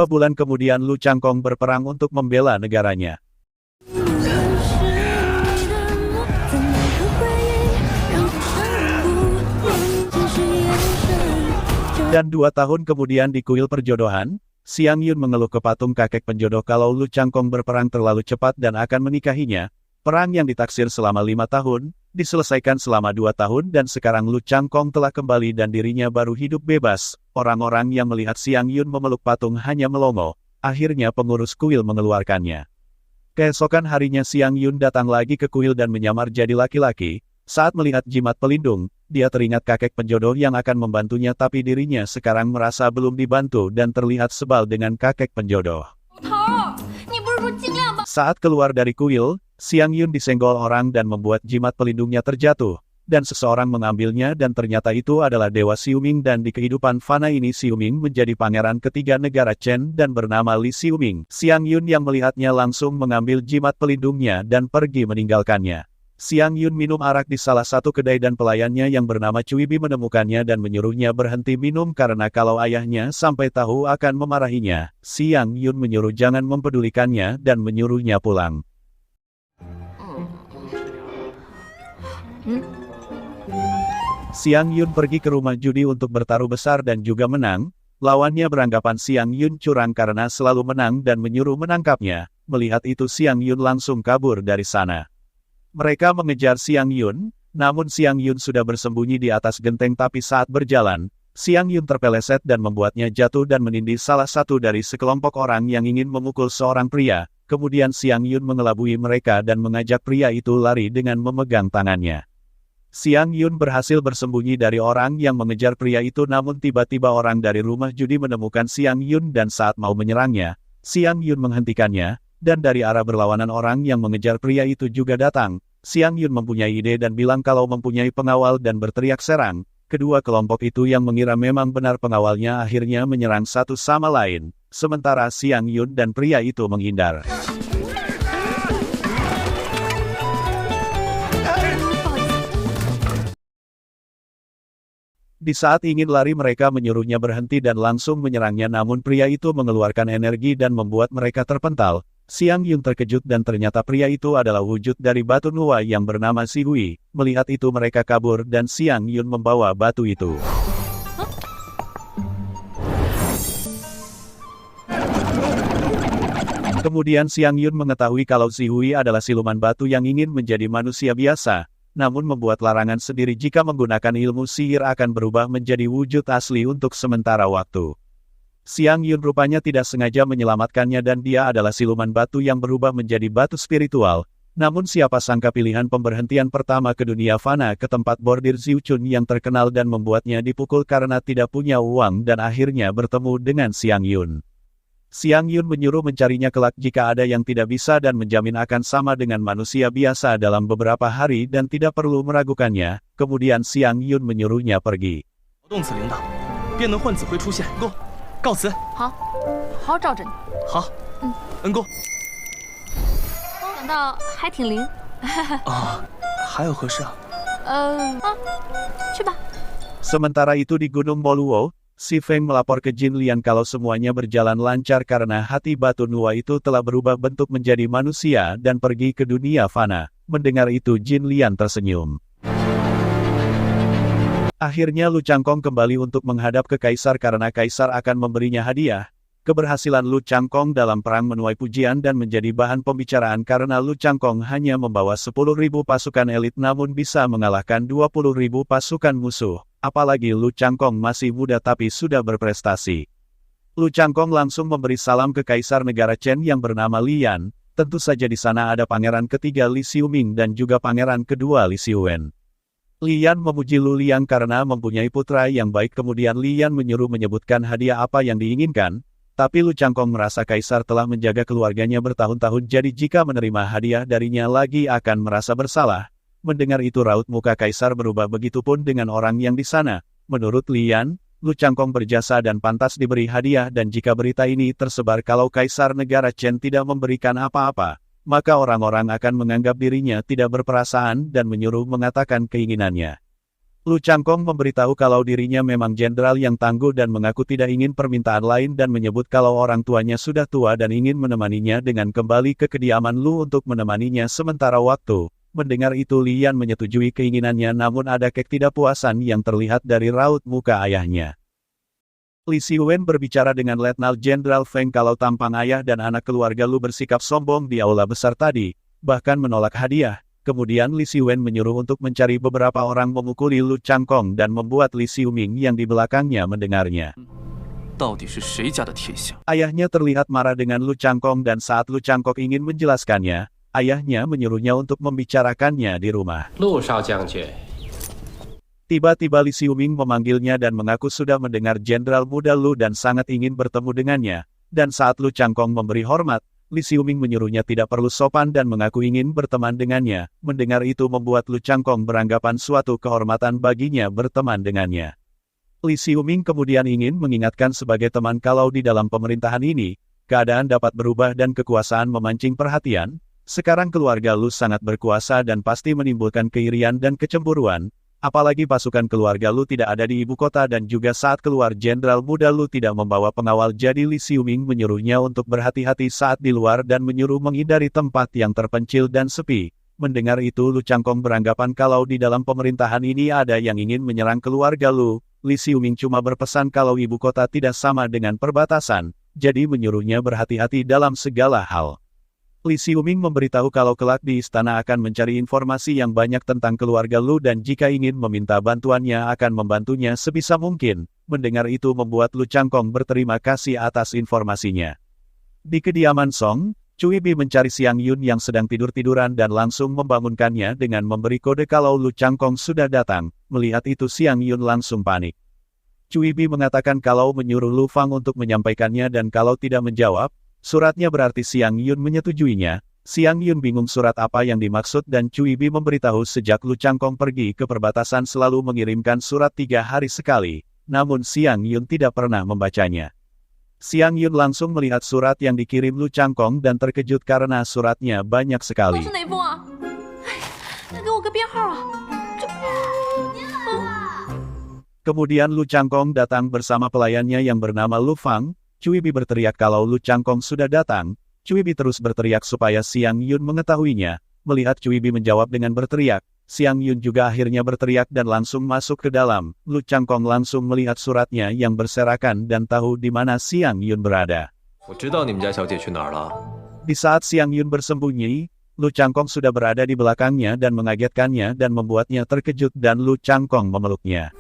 bulan kemudian Lu Changkong berperang untuk membela negaranya. Dan 2 tahun kemudian di kuil perjodohan, Xiang Yun mengeluh ke patung kakek penjodoh kalau Lu Changkong berperang terlalu cepat dan akan menikahinya. Perang yang ditaksir selama 5 tahun, diselesaikan selama 2 tahun dan sekarang Lu Changkong telah kembali dan dirinya baru hidup bebas. Orang-orang yang melihat Xiang Yun memeluk patung hanya melongo. Akhirnya pengurus kuil mengeluarkannya. Keesokan harinya Xiang Yun datang lagi ke kuil dan menyamar jadi laki-laki. Saat melihat jimat pelindung, dia teringat kakek penjodoh yang akan membantunya tapi dirinya sekarang merasa belum dibantu dan terlihat sebal dengan kakek penjodoh. Saat keluar dari kuil, Xiang Yun disenggol orang dan membuat jimat pelindungnya terjatuh, dan seseorang mengambilnya dan ternyata itu adalah Dewa Xiuming dan di kehidupan fana ini Xiuming menjadi pangeran ketiga negara Chen dan bernama Li Xiuming. Xiang Yun yang melihatnya langsung mengambil jimat pelindungnya dan pergi meninggalkannya. Xiang Yun minum arak di salah satu kedai dan pelayannya yang bernama Cui Bi menemukannya dan menyuruhnya berhenti minum karena kalau ayahnya sampai tahu akan memarahinya. Xiang Yun menyuruh jangan mempedulikannya dan menyuruhnya pulang. Xiang Yun pergi ke rumah judi untuk bertaruh besar dan juga menang. Lawannya beranggapan Xiang Yun curang karena selalu menang dan menyuruh menangkapnya. Melihat itu Xiang Yun langsung kabur dari sana. Mereka mengejar Xiang Yun, namun Xiang Yun sudah bersembunyi di atas genteng tapi saat berjalan, Xiang Yun terpeleset dan membuatnya jatuh dan menindih salah satu dari sekelompok orang yang ingin memukul seorang pria. Kemudian Xiang Yun mengelabui mereka dan mengajak pria itu lari dengan memegang tangannya. Xiang Yun berhasil bersembunyi dari orang yang mengejar pria itu namun tiba-tiba orang dari rumah judi menemukan Xiang Yun dan saat mau menyerangnya, Xiang Yun menghentikannya. Dan dari arah berlawanan orang yang mengejar pria itu juga datang. Xiang Yun mempunyai ide dan bilang kalau mempunyai pengawal dan berteriak serang. Kedua kelompok itu yang mengira memang benar pengawalnya akhirnya menyerang satu sama lain. Sementara Xiang Yun dan pria itu menghindar. Di saat ingin lari mereka menyuruhnya berhenti dan langsung menyerangnya namun pria itu mengeluarkan energi dan membuat mereka terpental. Xiang Yun terkejut dan ternyata pria itu adalah wujud dari batu Nuwa yang bernama Si Hui. Melihat itu mereka kabur dan Xiang Yun membawa batu itu. Kemudian Xiang Yun mengetahui kalau Si Hui adalah siluman batu yang ingin menjadi manusia biasa, namun membuat larangan sendiri jika menggunakan ilmu sihir akan berubah menjadi wujud asli untuk sementara waktu. Xiang Yun rupanya tidak sengaja menyelamatkannya dan dia adalah siluman batu yang berubah menjadi batu spiritual. Namun siapa sangka pilihan pemberhentian pertama ke dunia fana ke tempat bordir Xiuchun yang terkenal dan membuatnya dipukul karena tidak punya uang dan akhirnya bertemu dengan Xiang Yun. Xiang Yun menyuruh mencarinya kelak jika ada yang tidak bisa dan menjamin akan sama dengan manusia biasa dalam beberapa hari dan tidak perlu meragukannya. Kemudian Xiang Yun menyuruhnya pergi. 告辞。好，好好照着你。好，恩公。想到还挺灵。啊，还有何事啊？去吧。 Sementara itu di Gunung Moluo, Si Feng melapor ke Jin Lian kalau semuanya berjalan lancar karena hati batu Nuwa itu telah berubah bentuk menjadi manusia dan pergi ke dunia fana. Mendengar itu Jin Lian tersenyum. Akhirnya Lu Changkong kembali untuk menghadap ke Kaisar karena Kaisar akan memberinya hadiah. Keberhasilan Lu Changkong dalam perang menuai pujian dan menjadi bahan pembicaraan karena Lu Changkong hanya membawa 10.000 pasukan elit namun bisa mengalahkan 20.000 pasukan musuh. Apalagi Lu Changkong masih muda tapi sudah berprestasi. Lu Changkong langsung memberi salam ke Kaisar negara Chen yang bernama Lian. Tentu saja di sana ada pangeran ketiga Li Xiuming dan juga pangeran kedua Li Xiuwen. Li Yan memuji Lu Liang karena mempunyai putra yang baik, kemudian Li Yan menyuruh menyebutkan hadiah apa yang diinginkan, tapi Lu Changkong merasa kaisar telah menjaga keluarganya bertahun-tahun, jadi jika menerima hadiah darinya lagi akan merasa bersalah. Mendengar itu raut muka kaisar berubah, begitupun dengan orang yang di sana. Menurut Li Yan, Lu Changkong berjasa dan pantas diberi hadiah, dan jika berita ini tersebar kalau kaisar negara Chen tidak memberikan apa-apa, maka orang-orang akan menganggap dirinya tidak berperasaan dan menyuruh mengatakan keinginannya. Lu Changkong memberitahu kalau dirinya memang jenderal yang tangguh dan mengaku tidak ingin permintaan lain dan menyebut kalau orang tuanya sudah tua dan ingin menemaninya dengan kembali ke kediaman Lu untuk menemaninya sementara waktu. Mendengar itu Li Yan menyetujui keinginannya, namun ada ketidakpuasan yang terlihat dari raut muka ayahnya. Li Xiuwen berbicara dengan Letnan Jenderal Feng kalau tampang ayah dan anak keluarga Lu bersikap sombong di aula besar tadi, bahkan menolak hadiah. Kemudian Li Xiuwen menyuruh untuk mencari beberapa orang memukuli Lu Changkong dan membuat Li Xiuming yang di belakangnya mendengarnya. Ayahnya terlihat marah dengan Lu Changkong dan saat Lu Changkong ingin menjelaskannya, ayahnya menyuruhnya untuk membicarakannya di rumah. Tiba-tiba Li Xiuming memanggilnya dan mengaku sudah mendengar Jenderal muda Lu dan sangat ingin bertemu dengannya, dan saat Lu Changkong memberi hormat, Li Xiuming menyuruhnya tidak perlu sopan dan mengaku ingin berteman dengannya. Mendengar itu membuat Lu Changkong beranggapan suatu kehormatan baginya berteman dengannya. Li Xiuming kemudian ingin mengingatkan sebagai teman kalau di dalam pemerintahan ini, keadaan dapat berubah dan kekuasaan memancing perhatian. Sekarang keluarga Lu sangat berkuasa dan pasti menimbulkan keirian dan kecemburuan, apalagi pasukan keluarga Lu tidak ada di ibu kota dan juga saat keluar Jenderal muda Lu tidak membawa pengawal, jadi Li Xiuming menyuruhnya untuk berhati-hati saat di luar dan menyuruh menghindari tempat yang terpencil dan sepi. Mendengar itu Lu Changkong beranggapan kalau di dalam pemerintahan ini ada yang ingin menyerang keluarga Lu. Li Xiuming cuma berpesan kalau ibu kota tidak sama dengan perbatasan, jadi menyuruhnya berhati-hati dalam segala hal. Li Xiuming memberitahu kalau kelak di istana akan mencari informasi yang banyak tentang keluarga Lu dan jika ingin meminta bantuannya akan membantunya sebisa mungkin. Mendengar itu membuat Lu Changkong berterima kasih atas informasinya. Di kediaman Song, Cui Bi mencari Xiang Yun yang sedang tidur-tiduran dan langsung membangunkannya dengan memberi kode kalau Lu Changkong sudah datang. Melihat itu Xiang Yun langsung panik. Cui Bi mengatakan kalau menyuruh Lu Fang untuk menyampaikannya dan kalau tidak menjawab, suratnya berarti Xiang Yun menyetujuinya. Xiang Yun bingung surat apa yang dimaksud dan Cui Bi memberitahu sejak Lu Changkong pergi ke perbatasan selalu mengirimkan surat 3 hari sekali, namun Xiang Yun tidak pernah membacanya. Xiang Yun langsung melihat surat yang dikirim Lu Changkong dan terkejut karena suratnya banyak sekali. Kemudian Lu Changkong datang bersama pelayannya yang bernama Lu Fang. Cui Bi berteriak kalau Lu Changkong sudah datang. Cui Bi terus berteriak supaya Xiang Yun mengetahuinya. Melihat Cui Bi menjawab dengan berteriak, Xiang Yun juga akhirnya berteriak dan langsung masuk ke dalam. Lu Changkong langsung melihat suratnya yang berserakan dan tahu di mana Xiang Yun berada. Di saat Xiang Yun bersembunyi, Lu Changkong sudah berada di belakangnya dan mengagetkannya dan membuatnya terkejut dan Lu Changkong memeluknya.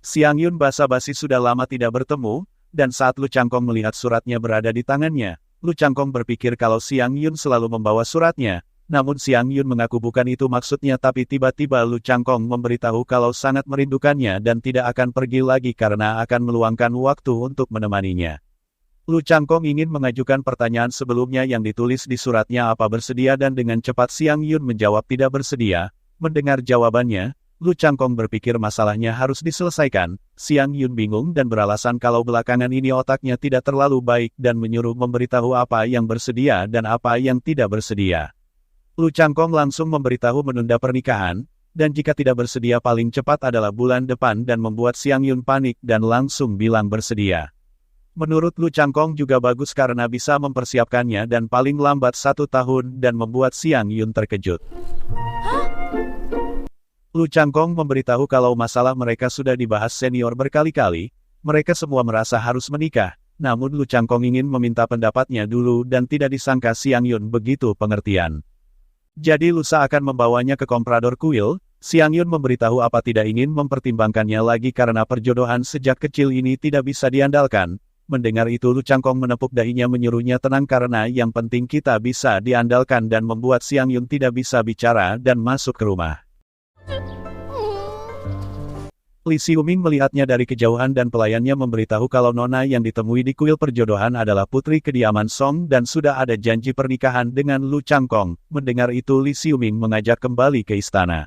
Xiang Yun basa-basi sudah lama tidak bertemu, dan saat Lu Changkong melihat suratnya berada di tangannya, Lu Changkong berpikir kalau Xiang Yun selalu membawa suratnya, namun Xiang Yun mengaku bukan itu maksudnya tapi tiba-tiba Lu Changkong memberitahu kalau sangat merindukannya dan tidak akan pergi lagi karena akan meluangkan waktu untuk menemaninya. Lu Changkong ingin mengajukan pertanyaan sebelumnya yang ditulis di suratnya apa bersedia dan dengan cepat Xiang Yun menjawab tidak bersedia. Mendengar jawabannya, Lu Changkong berpikir masalahnya harus diselesaikan. Xiang Yun bingung dan beralasan kalau belakangan ini otaknya tidak terlalu baik dan menyuruh memberitahu apa yang bersedia dan apa yang tidak bersedia. Lu Changkong langsung memberitahu menunda pernikahan, dan jika tidak bersedia paling cepat adalah bulan depan dan membuat Xiang Yun panik dan langsung bilang bersedia. Menurut Lu Changkong juga bagus karena bisa mempersiapkannya dan paling lambat 1 tahun dan membuat Xiang Yun terkejut. Lu Changkong memberitahu kalau masalah mereka sudah dibahas senior berkali-kali, mereka semua merasa harus menikah, namun Lu Changkong ingin meminta pendapatnya dulu dan tidak disangka Xiang Yun begitu pengertian. Jadi lusa akan membawanya ke komprador kuil. Xiang Yun memberitahu apa tidak ingin mempertimbangkannya lagi karena perjodohan sejak kecil ini tidak bisa diandalkan. Mendengar itu Lu Changkong menepuk dahinya menyuruhnya tenang karena yang penting kita bisa diandalkan dan membuat Xiang Yun tidak bisa bicara dan masuk ke rumah. Li Xiuming melihatnya dari kejauhan dan pelayannya memberitahu kalau nona yang ditemui di kuil perjodohan adalah putri kediaman Song dan sudah ada janji pernikahan dengan Lu Changkong. Mendengar itu Li Xiuming mengajak kembali ke istana.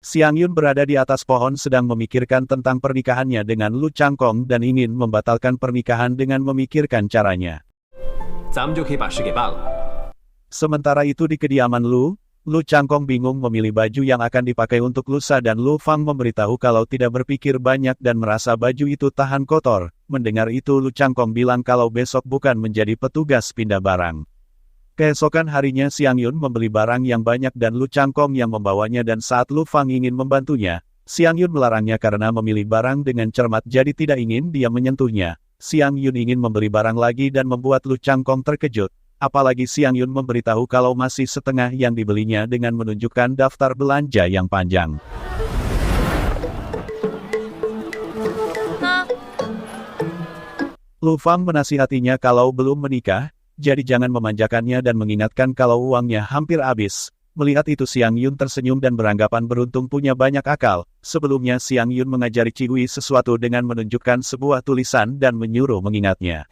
Xiang Yun berada di atas pohon sedang memikirkan tentang pernikahannya dengan Lu Changkong dan ingin membatalkan pernikahan dengan memikirkan caranya. Sementara itu di kediaman Lu Changkong bingung memilih baju yang akan dipakai untuk lusa dan Lu Fang memberitahu kalau tidak berpikir banyak dan merasa baju itu tahan kotor. Mendengar itu Lu Changkong bilang kalau besok bukan menjadi petugas pindah barang. Keesokan harinya Xiang Yun membeli barang yang banyak dan Lu Changkong yang membawanya dan saat Lu Fang ingin membantunya, Xiang Yun melarangnya karena memilih barang dengan cermat jadi tidak ingin dia menyentuhnya. Xiang Yun ingin membeli barang lagi dan membuat Lu Changkong terkejut. Apalagi Xiang Yun memberitahu kalau masih setengah yang dibelinya dengan menunjukkan daftar belanja yang panjang. Lu Fang menasihatinya kalau belum menikah, jadi jangan memanjakannya dan mengingatkan kalau uangnya hampir habis. Melihat itu Xiang Yun tersenyum dan beranggapan beruntung punya banyak akal. Sebelumnya Xiang Yun mengajari Cihui sesuatu dengan menunjukkan sebuah tulisan dan menyuruh mengingatnya.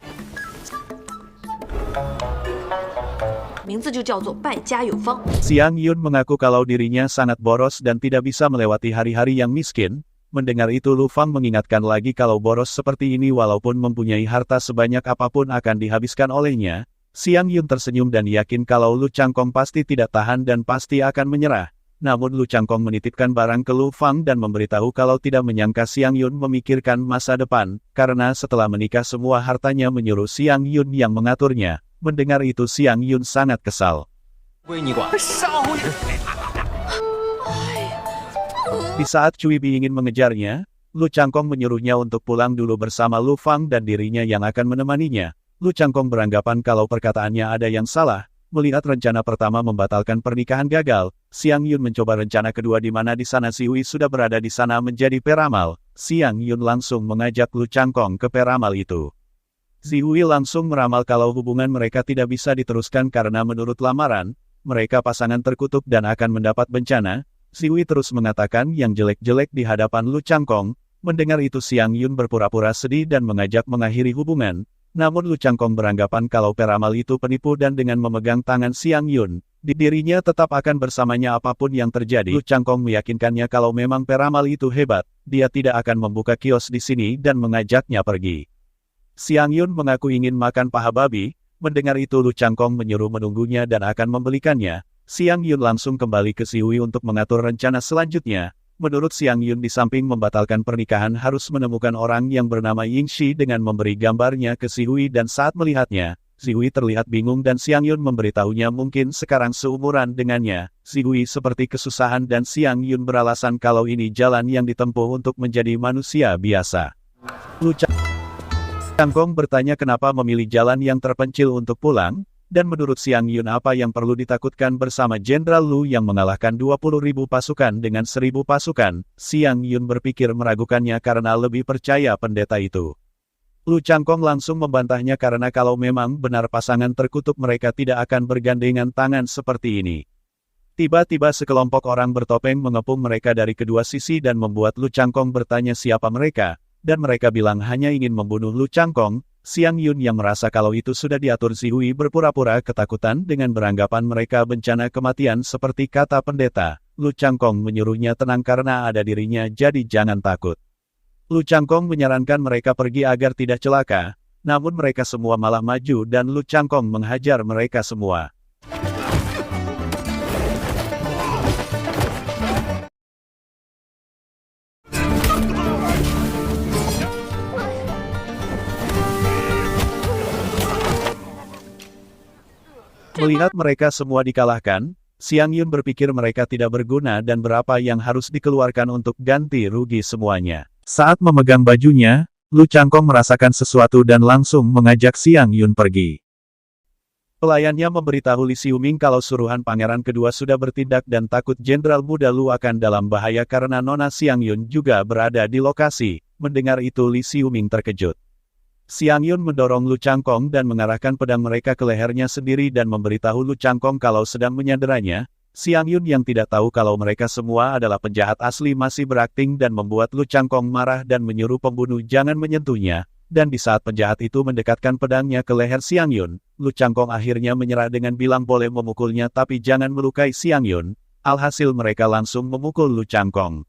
Xiang Yun mengaku kalau dirinya sangat boros dan tidak bisa melewati hari-hari yang miskin. Mendengar itu Lu Fang mengingatkan lagi kalau boros seperti ini walaupun mempunyai harta sebanyak apapun akan dihabiskan olehnya. Xiang Yun tersenyum dan yakin kalau Lu Changkong pasti tidak tahan dan pasti akan menyerah. Namun Lu Changkong menitipkan barang ke Lu Fang dan memberitahu kalau tidak menyangka Xiang Yun memikirkan masa depan, karena setelah menikah semua hartanya menyuruh Xiang Yun yang mengaturnya. Mendengar itu Xiang Yun sangat kesal. Di saat Cui Bi ingin mengejarnya, Lu Changkong menyuruhnya untuk pulang dulu bersama Lu Fang dan dirinya yang akan menemaninya. Lu Changkong beranggapan kalau perkataannya ada yang salah. Melihat rencana pertama membatalkan pernikahan gagal, Xiang Yun mencoba rencana kedua di mana di sana Zihui sudah berada di sana menjadi peramal. Xiang Yun langsung mengajak Lu Changkong ke peramal itu. Zihui langsung meramal kalau hubungan mereka tidak bisa diteruskan karena menurut lamaran, mereka pasangan terkutuk dan akan mendapat bencana. Zihui terus mengatakan yang jelek-jelek di hadapan Lu Changkong. Mendengar itu Xiang Yun berpura-pura sedih dan mengajak mengakhiri hubungan. Namun Lu Changkong beranggapan kalau peramal itu penipu dan dengan memegang tangan Xiang Yun, dirinya tetap akan bersamanya apapun yang terjadi. Lu Changkong meyakinkannya kalau memang peramal itu hebat, dia tidak akan membuka kios di sini dan mengajaknya pergi. Xiang Yun mengaku ingin makan paha babi. Mendengar itu Lu Changkong menyuruh menunggunya dan akan membelikannya. Xiang Yun langsung kembali ke Zihui untuk mengatur rencana selanjutnya. Menurut Xiang Yun di samping membatalkan pernikahan harus menemukan orang yang bernama Ying Shi dengan memberi gambarnya ke Zihui dan saat melihatnya, Zihui terlihat bingung dan Xiang Yun memberitahunya mungkin sekarang seumuran dengannya. Zihui seperti kesusahan dan Xiang Yun beralasan kalau ini jalan yang ditempuh untuk menjadi manusia biasa. Lu Changkong bertanya kenapa memilih jalan yang terpencil untuk pulang, dan menurut Xiang Yun apa yang perlu ditakutkan bersama Jenderal Lu yang mengalahkan 20.000 pasukan dengan 1.000 pasukan, Xiang Yun berpikir meragukannya karena lebih percaya pendeta itu. Lu Changkong langsung membantahnya karena kalau memang benar pasangan terkutuk mereka tidak akan bergandengan tangan seperti ini. Tiba-tiba sekelompok orang bertopeng mengepung mereka dari kedua sisi dan membuat Lu Changkong bertanya siapa mereka. Dan mereka bilang hanya ingin membunuh Lu Changkong. Xiang Yun yang merasa kalau itu sudah diatur Zihui berpura-pura ketakutan dengan beranggapan mereka bencana kematian seperti kata pendeta. Lu Changkong menyuruhnya tenang karena ada dirinya jadi jangan takut. Lu Changkong menyarankan mereka pergi agar tidak celaka, namun mereka semua malah maju dan Lu Changkong menghajar mereka semua. Melihat mereka semua dikalahkan, Xiang Yun berpikir mereka tidak berguna dan berapa yang harus dikeluarkan untuk ganti rugi semuanya. Saat memegang bajunya, Lu Changkong merasakan sesuatu dan langsung mengajak Xiang Yun pergi. Pelayannya memberitahu Li Xiuming kalau suruhan pangeran kedua sudah bertindak dan takut Jenderal Muda Lu akan dalam bahaya karena Nona Xiangyun juga berada di lokasi. Mendengar itu Li Xiuming terkejut. Xiangyun mendorong Lu Changkong dan mengarahkan pedang mereka ke lehernya sendiri dan memberitahu Lu Changkong kalau sedang menyanderanya. Xiangyun yang tidak tahu kalau mereka semua adalah penjahat asli masih berakting dan membuat Lu Changkong marah dan menyuruh pembunuh jangan menyentuhnya. Dan di saat penjahat itu mendekatkan pedangnya ke leher Xiangyun, Lu Changkong akhirnya menyerah dengan bilang boleh memukulnya tapi jangan melukai Xiangyun. Alhasil mereka langsung memukul Lu Changkong.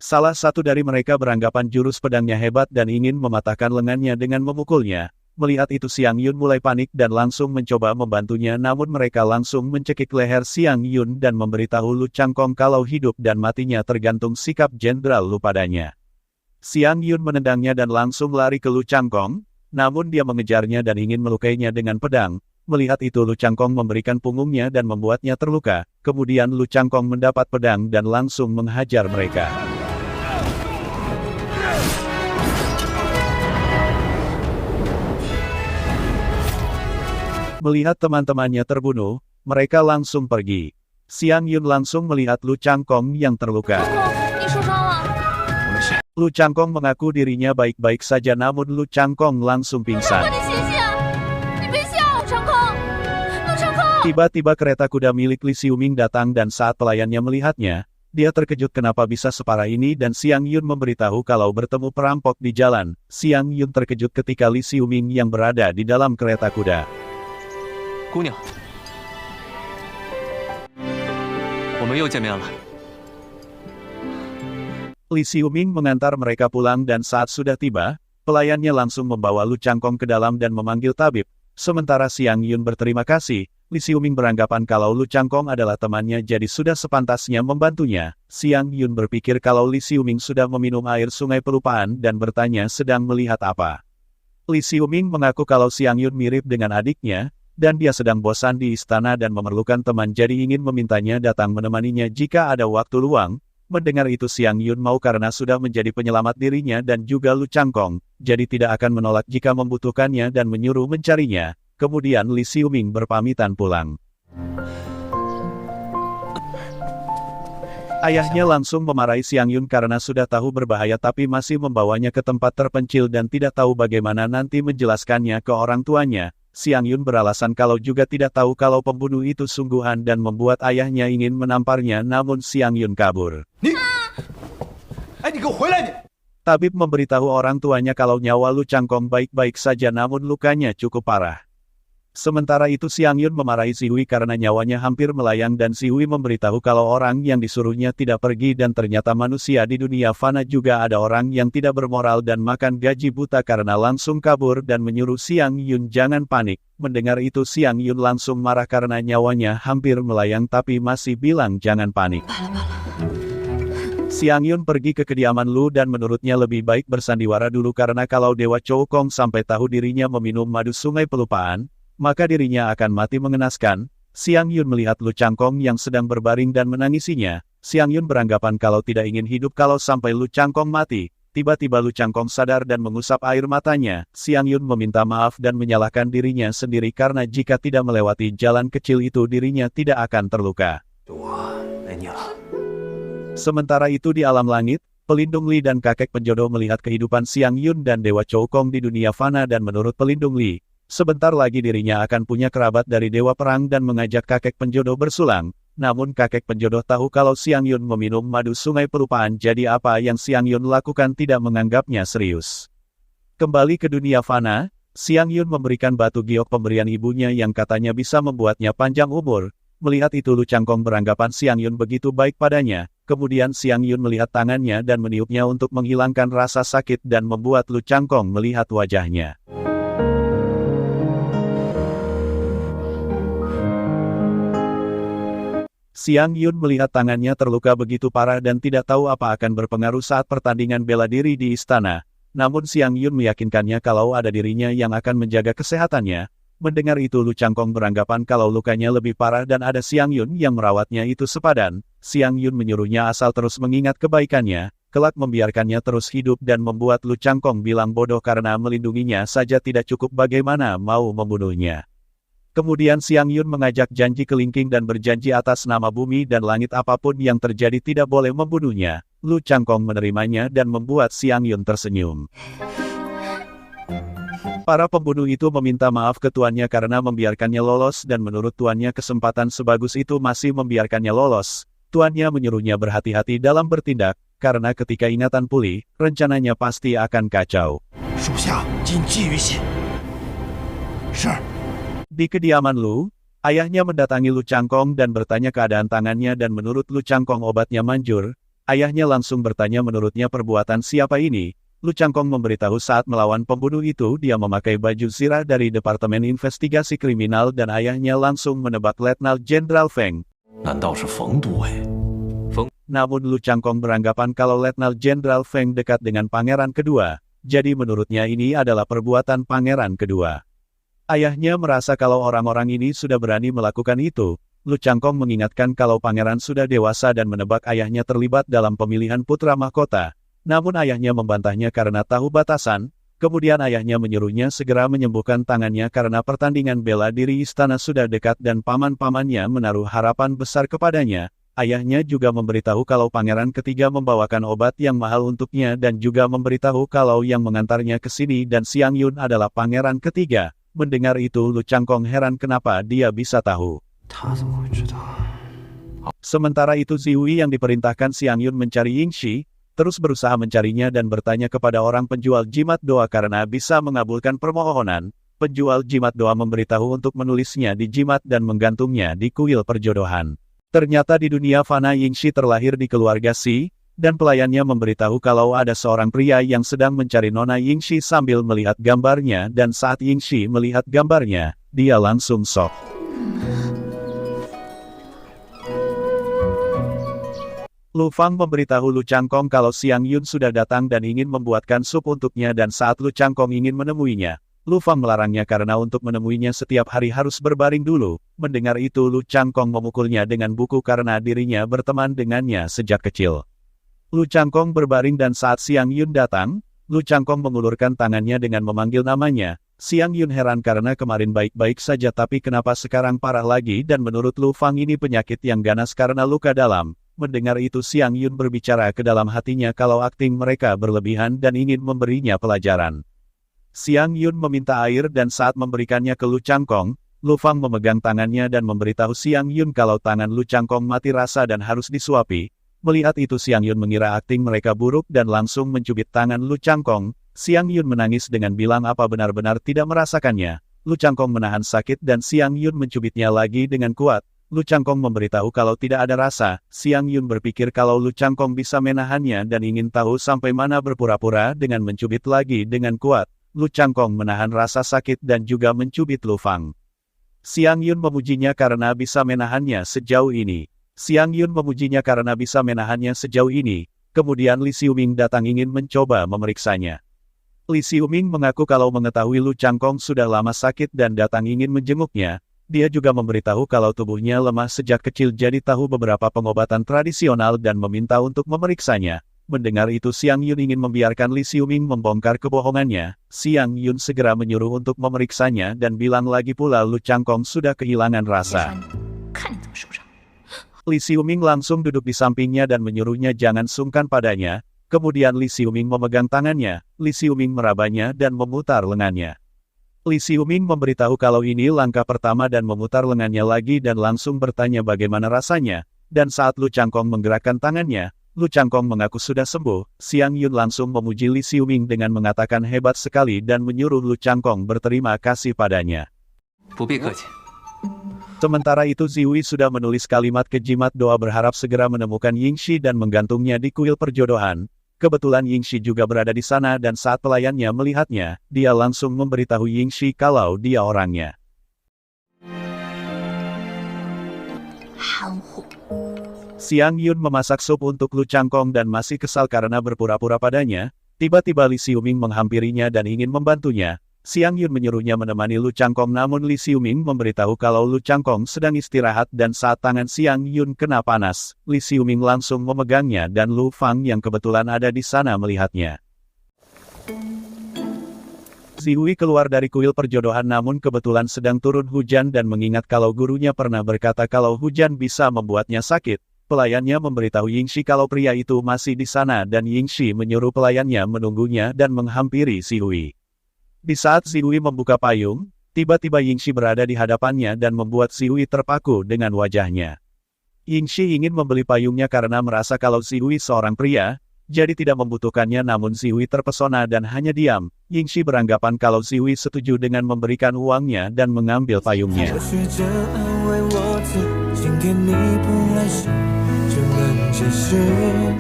Salah satu dari mereka beranggapan jurus pedangnya hebat dan ingin mematahkan lengannya dengan memukulnya. Melihat itu Xiangyun mulai panik dan langsung mencoba membantunya namun mereka langsung mencekik leher Xiangyun dan memberitahu Lu Changkong kalau hidup dan matinya tergantung sikap Jenderal Lu padanya. Xiangyun menendangnya dan langsung lari ke Lu Changkong, namun dia mengejarnya dan ingin melukainya dengan pedang. Melihat itu Lu Changkong memberikan punggungnya dan membuatnya terluka, kemudian Lu Changkong mendapat pedang dan langsung menghajar mereka. Melihat teman-temannya terbunuh, mereka langsung pergi. Xiangyun langsung melihat Lu Changkong yang terluka. 你受伤了。 Lu Changkong mengaku dirinya baik-baik saja namun Lu Changkong langsung pingsan. 你醒醒！你别笑，长空，陆长空。 Tiba-tiba kereta kuda milik Li Xiuming datang dan saat pelayannya melihatnya, dia terkejut kenapa bisa separah ini dan Xiangyun memberitahu kalau bertemu perampok di jalan. Xiangyun terkejut ketika Li Xiuming yang berada di dalam kereta kuda. 姑娘，我们又见面了。 Li Xiuming mengantar mereka pulang dan saat sudah tiba, pelayannya langsung membawa Lu Changkong ke dalam dan memanggil tabib. Sementara Xiangyun berterima kasih, Li Xiuming beranggapan kalau Lu Changkong adalah temannya jadi sudah sepantasnya membantunya. Xiangyun berpikir kalau Li Xiuming sudah meminum air sungai pelupaan dan bertanya sedang melihat apa. Li Xiuming mengaku kalau Xiangyun mirip dengan adiknya, dan dia sedang bosan di istana dan memerlukan teman jadi ingin memintanya datang menemaninya jika ada waktu luang. Mendengar itu Xiangyun mau karena sudah menjadi penyelamat dirinya dan juga Lu Changkong, jadi tidak akan menolak jika membutuhkannya dan menyuruh mencarinya. Kemudian Li Xiuming berpamitan pulang. Ayahnya langsung memarahi Xiangyun karena sudah tahu berbahaya tapi masih membawanya ke tempat terpencil dan tidak tahu bagaimana nanti menjelaskannya ke orang tuanya. Xiangyun beralasan kalau juga tidak tahu kalau pembunuh itu sungguhan dan membuat ayahnya ingin menamparnya namun Xiangyun kabur. Tabib memberitahu orang tuanya kalau nyawa Lu Changkong baik-baik saja namun lukanya cukup parah. Sementara itu Xiangyun memarahi Zihui karena nyawanya hampir melayang dan Zihui memberitahu kalau orang yang disuruhnya tidak pergi dan ternyata manusia di dunia fana juga ada orang yang tidak bermoral dan makan gaji buta karena langsung kabur dan menyuruh Xiangyun jangan panik. Mendengar itu Xiangyun langsung marah karena nyawanya hampir melayang tapi masih bilang jangan panik. Xiangyun pergi ke kediaman Lu dan menurutnya lebih baik bersandiwara dulu karena kalau Dewa Chou Kong sampai tahu dirinya meminum madu sungai pelupaan, maka dirinya akan mati mengenaskan. Xiangyun melihat Lu Changkong yang sedang berbaring dan menangisinya. Xiangyun beranggapan kalau tidak ingin hidup kalau sampai Lu Changkong mati. Tiba-tiba Lu Changkong sadar dan mengusap air matanya. Xiangyun meminta maaf dan menyalahkan dirinya sendiri karena jika tidak melewati jalan kecil itu dirinya tidak akan terluka. Sementara itu di alam langit, Pelindung Li dan kakek penjodoh melihat kehidupan Xiangyun dan Dewa Chou Kong di dunia fana dan menurut Pelindung Li, sebentar lagi dirinya akan punya kerabat dari Dewa Perang dan mengajak kakek penjodoh bersulang. Namun kakek penjodoh tahu kalau Xiangyun meminum madu sungai pelupaan jadi apa yang Xiangyun lakukan tidak menganggapnya serius. Kembali ke dunia fana, Xiangyun memberikan batu giok pemberian ibunya yang katanya bisa membuatnya panjang umur. Melihat itu Lu Changkong beranggapan Xiangyun begitu baik padanya. Kemudian Xiangyun melihat tangannya dan meniupnya untuk menghilangkan rasa sakit dan membuat Lu Changkong melihat wajahnya. Xiangyun melihat tangannya terluka begitu parah dan tidak tahu apa akan berpengaruh saat pertandingan bela diri di istana. Namun Xiangyun meyakinkannya kalau ada dirinya yang akan menjaga kesehatannya. Mendengar itu Lu Changkong beranggapan kalau lukanya lebih parah dan ada Xiangyun yang merawatnya itu sepadan. Xiangyun menyuruhnya asal terus mengingat kebaikannya, kelak membiarkannya terus hidup dan membuat Lu Changkong bilang bodoh karena melindunginya saja tidak cukup bagaimana mau membunuhnya. Kemudian Xiang Yun mengajak janji kelingking dan berjanji atas nama bumi dan langit apapun yang terjadi tidak boleh membunuhnya. Lu Changkong menerimanya dan membuat Xiang Yun tersenyum. Para pembunuh itu meminta maaf ke tuannya karena membiarkannya lolos dan menurut tuannya kesempatan sebagus itu masih membiarkannya lolos. Tuannya menyuruhnya berhati-hati dalam bertindak, karena ketika ingatan pulih, rencananya pasti akan kacau. Di kediaman Lu, ayahnya mendatangi Lu Changkong dan bertanya keadaan tangannya dan menurut Lu Changkong obatnya manjur. Ayahnya langsung bertanya menurutnya perbuatan siapa ini. Lu Changkong memberitahu saat melawan pembunuh itu dia memakai baju zirah dari Departemen Investigasi Kriminal dan ayahnya langsung menebak Letnan Jenderal Feng. Namun Lu Changkong beranggapan kalau Letnan Jenderal Feng dekat dengan pangeran kedua, jadi menurutnya ini adalah perbuatan pangeran kedua. Ayahnya merasa kalau orang-orang ini sudah berani melakukan itu. Lu Changkong mengingatkan kalau pangeran sudah dewasa dan menebak ayahnya terlibat dalam pemilihan putra mahkota. Namun ayahnya membantahnya karena tahu batasan. Kemudian ayahnya menyuruhnya segera menyembuhkan tangannya karena pertandingan bela diri istana sudah dekat dan paman-pamannya menaruh harapan besar kepadanya. Ayahnya juga memberitahu kalau pangeran ketiga membawakan obat yang mahal untuknya dan juga memberitahu kalau yang mengantarnya ke sini dan Xiang Yun adalah pangeran ketiga. Mendengar itu Lu Changkong heran kenapa dia bisa tahu. Sementara itu Zihui yang diperintahkan Xiang Yun mencari Yingxi, terus berusaha mencarinya dan bertanya kepada orang penjual jimat doa karena bisa mengabulkan permohonan. Penjual jimat doa memberitahu untuk menulisnya di jimat dan menggantungnya di kuil perjodohan. Ternyata di dunia fana Yingxi terlahir di keluarga Si, dan pelayannya memberitahu kalau ada seorang pria yang sedang mencari Nona Yingxi sambil melihat gambarnya dan saat Yingxi melihat gambarnya, dia langsung shock. Lu Fang memberitahu Lu Changkong kalau Xiang Yun sudah datang dan ingin membuatkan sup untuknya dan saat Lu Changkong ingin menemuinya, Lu Fang melarangnya karena untuk menemuinya setiap hari harus berbaring dulu. Mendengar itu Lu Changkong memukulnya dengan buku karena dirinya berteman dengannya sejak kecil. Lu Changkong berbaring dan saat Xiang Yun datang, Lu Changkong mengulurkan tangannya dengan memanggil namanya. Xiang Yun heran karena kemarin baik-baik saja tapi kenapa sekarang parah lagi dan menurut Lu Fang ini penyakit yang ganas karena luka dalam. Mendengar itu Xiang Yun berbicara ke dalam hatinya kalau akting mereka berlebihan dan ingin memberinya pelajaran. Xiang Yun meminta air dan saat memberikannya ke Lu Changkong, Lu Fang memegang tangannya dan memberitahu Xiang Yun kalau tangan Lu Changkong mati rasa dan harus disuapi. Melihat itu Xiang Yun mengira akting mereka buruk dan langsung mencubit tangan Lu Changkong. Xiang Yun menangis dengan bilang apa benar-benar tidak merasakannya. Lu Changkong menahan sakit dan Xiang Yun mencubitnya lagi dengan kuat. Lu Changkong memberitahu kalau tidak ada rasa. Xiang Yun berpikir kalau Lu Changkong bisa menahannya dan ingin tahu sampai mana berpura-pura dengan mencubit lagi dengan kuat. Lu Changkong menahan rasa sakit dan juga mencubit Lu Fang. Xiang Yun memujinya karena bisa menahannya sejauh ini. Xiang Yun memujinya karena bisa menahannya sejauh ini. Kemudian Li Xiuming datang ingin mencoba memeriksanya. Li Xiuming mengaku kalau mengetahui Lu Changkong sudah lama sakit dan datang ingin menjenguknya. Dia juga memberitahu kalau tubuhnya lemah sejak kecil jadi tahu beberapa pengobatan tradisional dan meminta untuk memeriksanya. Mendengar itu Xiang Yun ingin membiarkan Li Xiuming membongkar kebohongannya. Xiang Yun segera menyuruh untuk memeriksanya dan bilang lagi pula Lu Changkong sudah kehilangan rasa. Li Xiuming langsung duduk di sampingnya dan menyuruhnya jangan sungkan padanya. Kemudian Li Xiuming memegang tangannya, Li Xiuming merabanya dan memutar lengannya. Li Xiuming memberitahu kalau ini langkah pertama dan memutar lengannya lagi dan langsung bertanya bagaimana rasanya. Dan saat Lu Changkong menggerakkan tangannya, Lu Changkong mengaku sudah sembuh. Xiang Yun langsung memuji Li Xiuming dengan mengatakan hebat sekali dan menyuruh Lu Changkong berterima kasih padanya. Sementara itu Zihui sudah menulis kalimat ke jimat doa berharap segera menemukan Yingxi dan menggantungnya di kuil perjodohan. Kebetulan Yingxi juga berada di sana dan saat pelayannya melihatnya, dia langsung memberitahu Yingxi kalau dia orangnya. Xiang Yun memasak sup untuk Lu Changkong dan masih kesal karena berpura-pura padanya. Tiba-tiba Li Xiuming menghampirinya dan ingin membantunya. Xiang Yun menyuruhnya menemani Lu Changkong namun Li Xiuming memberitahu kalau Lu Changkong sedang istirahat dan saat tangan Xiang Yun kena panas, Li Xiuming langsung memegangnya dan Lu Fang yang kebetulan ada di sana melihatnya. Zihui keluar dari kuil perjodohan namun kebetulan sedang turun hujan dan mengingat kalau gurunya pernah berkata kalau hujan bisa membuatnya sakit. Pelayannya memberitahu Yingxi kalau pria itu masih di sana dan Yingxi menyuruh pelayannya menunggunya dan menghampiri Zihui. Di saat Zihui membuka payung, tiba-tiba Yingxi berada di hadapannya dan membuat Zihui terpaku dengan wajahnya. Yingxi ingin membeli payungnya karena merasa kalau Zihui seorang pria, jadi tidak membutuhkannya namun Zihui terpesona dan hanya diam. Yingxi beranggapan kalau Zihui setuju dengan memberikan uangnya dan mengambil payungnya.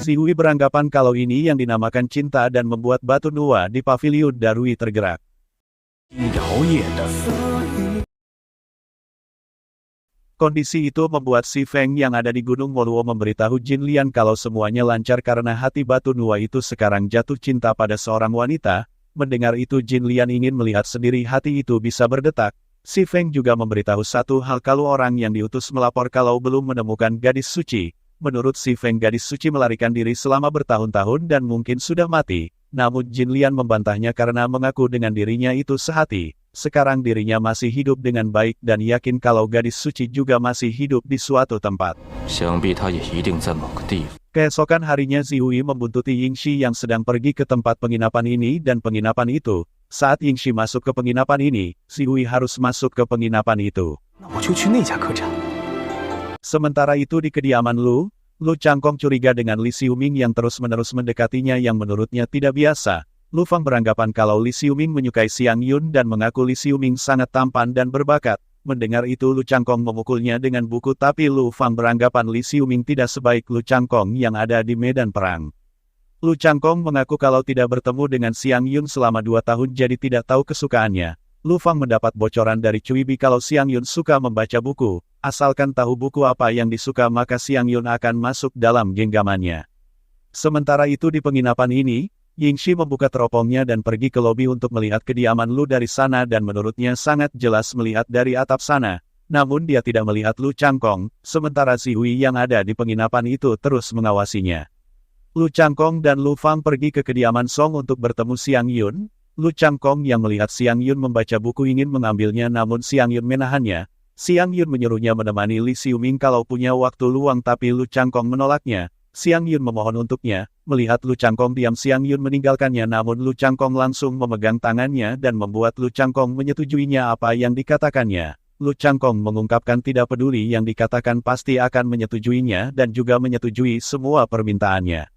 Zihui beranggapan kalau ini yang dinamakan cinta dan membuat batu Nuwa di paviliun Darui tergerak. Kondisi itu membuat Si Feng yang ada di Gunung Moluo memberitahu Jin Lian kalau semuanya lancar karena hati batu Nuwa itu sekarang jatuh cinta pada seorang wanita. Mendengar itu Jin Lian ingin melihat sendiri hati itu bisa berdetak. Si Feng juga memberitahu satu hal kalau orang yang diutus melapor kalau belum menemukan gadis suci. Menurut Si Feng gadis suci melarikan diri selama bertahun-tahun dan mungkin sudah mati. Namun Jin Lian membantahnya karena mengaku dengan dirinya itu sehati. Sekarang dirinya masih hidup dengan baik dan yakin kalau gadis suci juga masih hidup di suatu tempat. Keesokan harinya Zihui membuntuti Yingxi yang sedang pergi ke tempat penginapan ini dan penginapan itu. Saat Yingxi masuk ke penginapan ini, Zihui harus masuk ke penginapan itu. Sementara itu di kediaman Lu Changkong curiga dengan Li Xiuming yang terus-menerus mendekatinya yang menurutnya tidak biasa. Lu Fang beranggapan kalau Li Xiuming menyukai Xiang Yun dan mengaku Li Xiuming sangat tampan dan berbakat. Mendengar itu Lu Changkong memukulnya dengan buku tapi Lu Fang beranggapan Li Xiuming tidak sebaik Lu Changkong yang ada di medan perang. Lu Changkong mengaku kalau tidak bertemu dengan Xiang Yun selama 2 tahun jadi tidak tahu kesukaannya. Lu Fang mendapat bocoran dari Cui Bi kalau Xiang Yun suka membaca buku. Asalkan tahu buku apa yang disuka maka Xiang Yun akan masuk dalam genggamannya. Sementara itu di penginapan ini, Yingxi membuka teropongnya dan pergi ke lobi untuk melihat kediaman Lu dari sana dan menurutnya sangat jelas melihat dari atap sana. Namun dia tidak melihat Lu Changkong, sementara Zihui yang ada di penginapan itu terus mengawasinya. Lu Changkong dan Lu Fang pergi ke kediaman Song untuk bertemu Xiang Yun. Lu Changkong yang melihat Xiang Yun membaca buku ingin mengambilnya namun Xiang Yun menahannya. Xiang Yun menyuruhnya menemani Li Xiuming kalau punya waktu luang tapi Lu Changkong menolaknya. Xiang Yun memohon untuknya. Melihat Lu Changkong diam Xiang Yun meninggalkannya namun Lu Changkong langsung memegang tangannya dan membuat Lu Changkong menyetujuinya apa yang dikatakannya. Lu Changkong mengungkapkan tidak peduli yang dikatakan pasti akan menyetujuinya dan juga menyetujui semua permintaannya.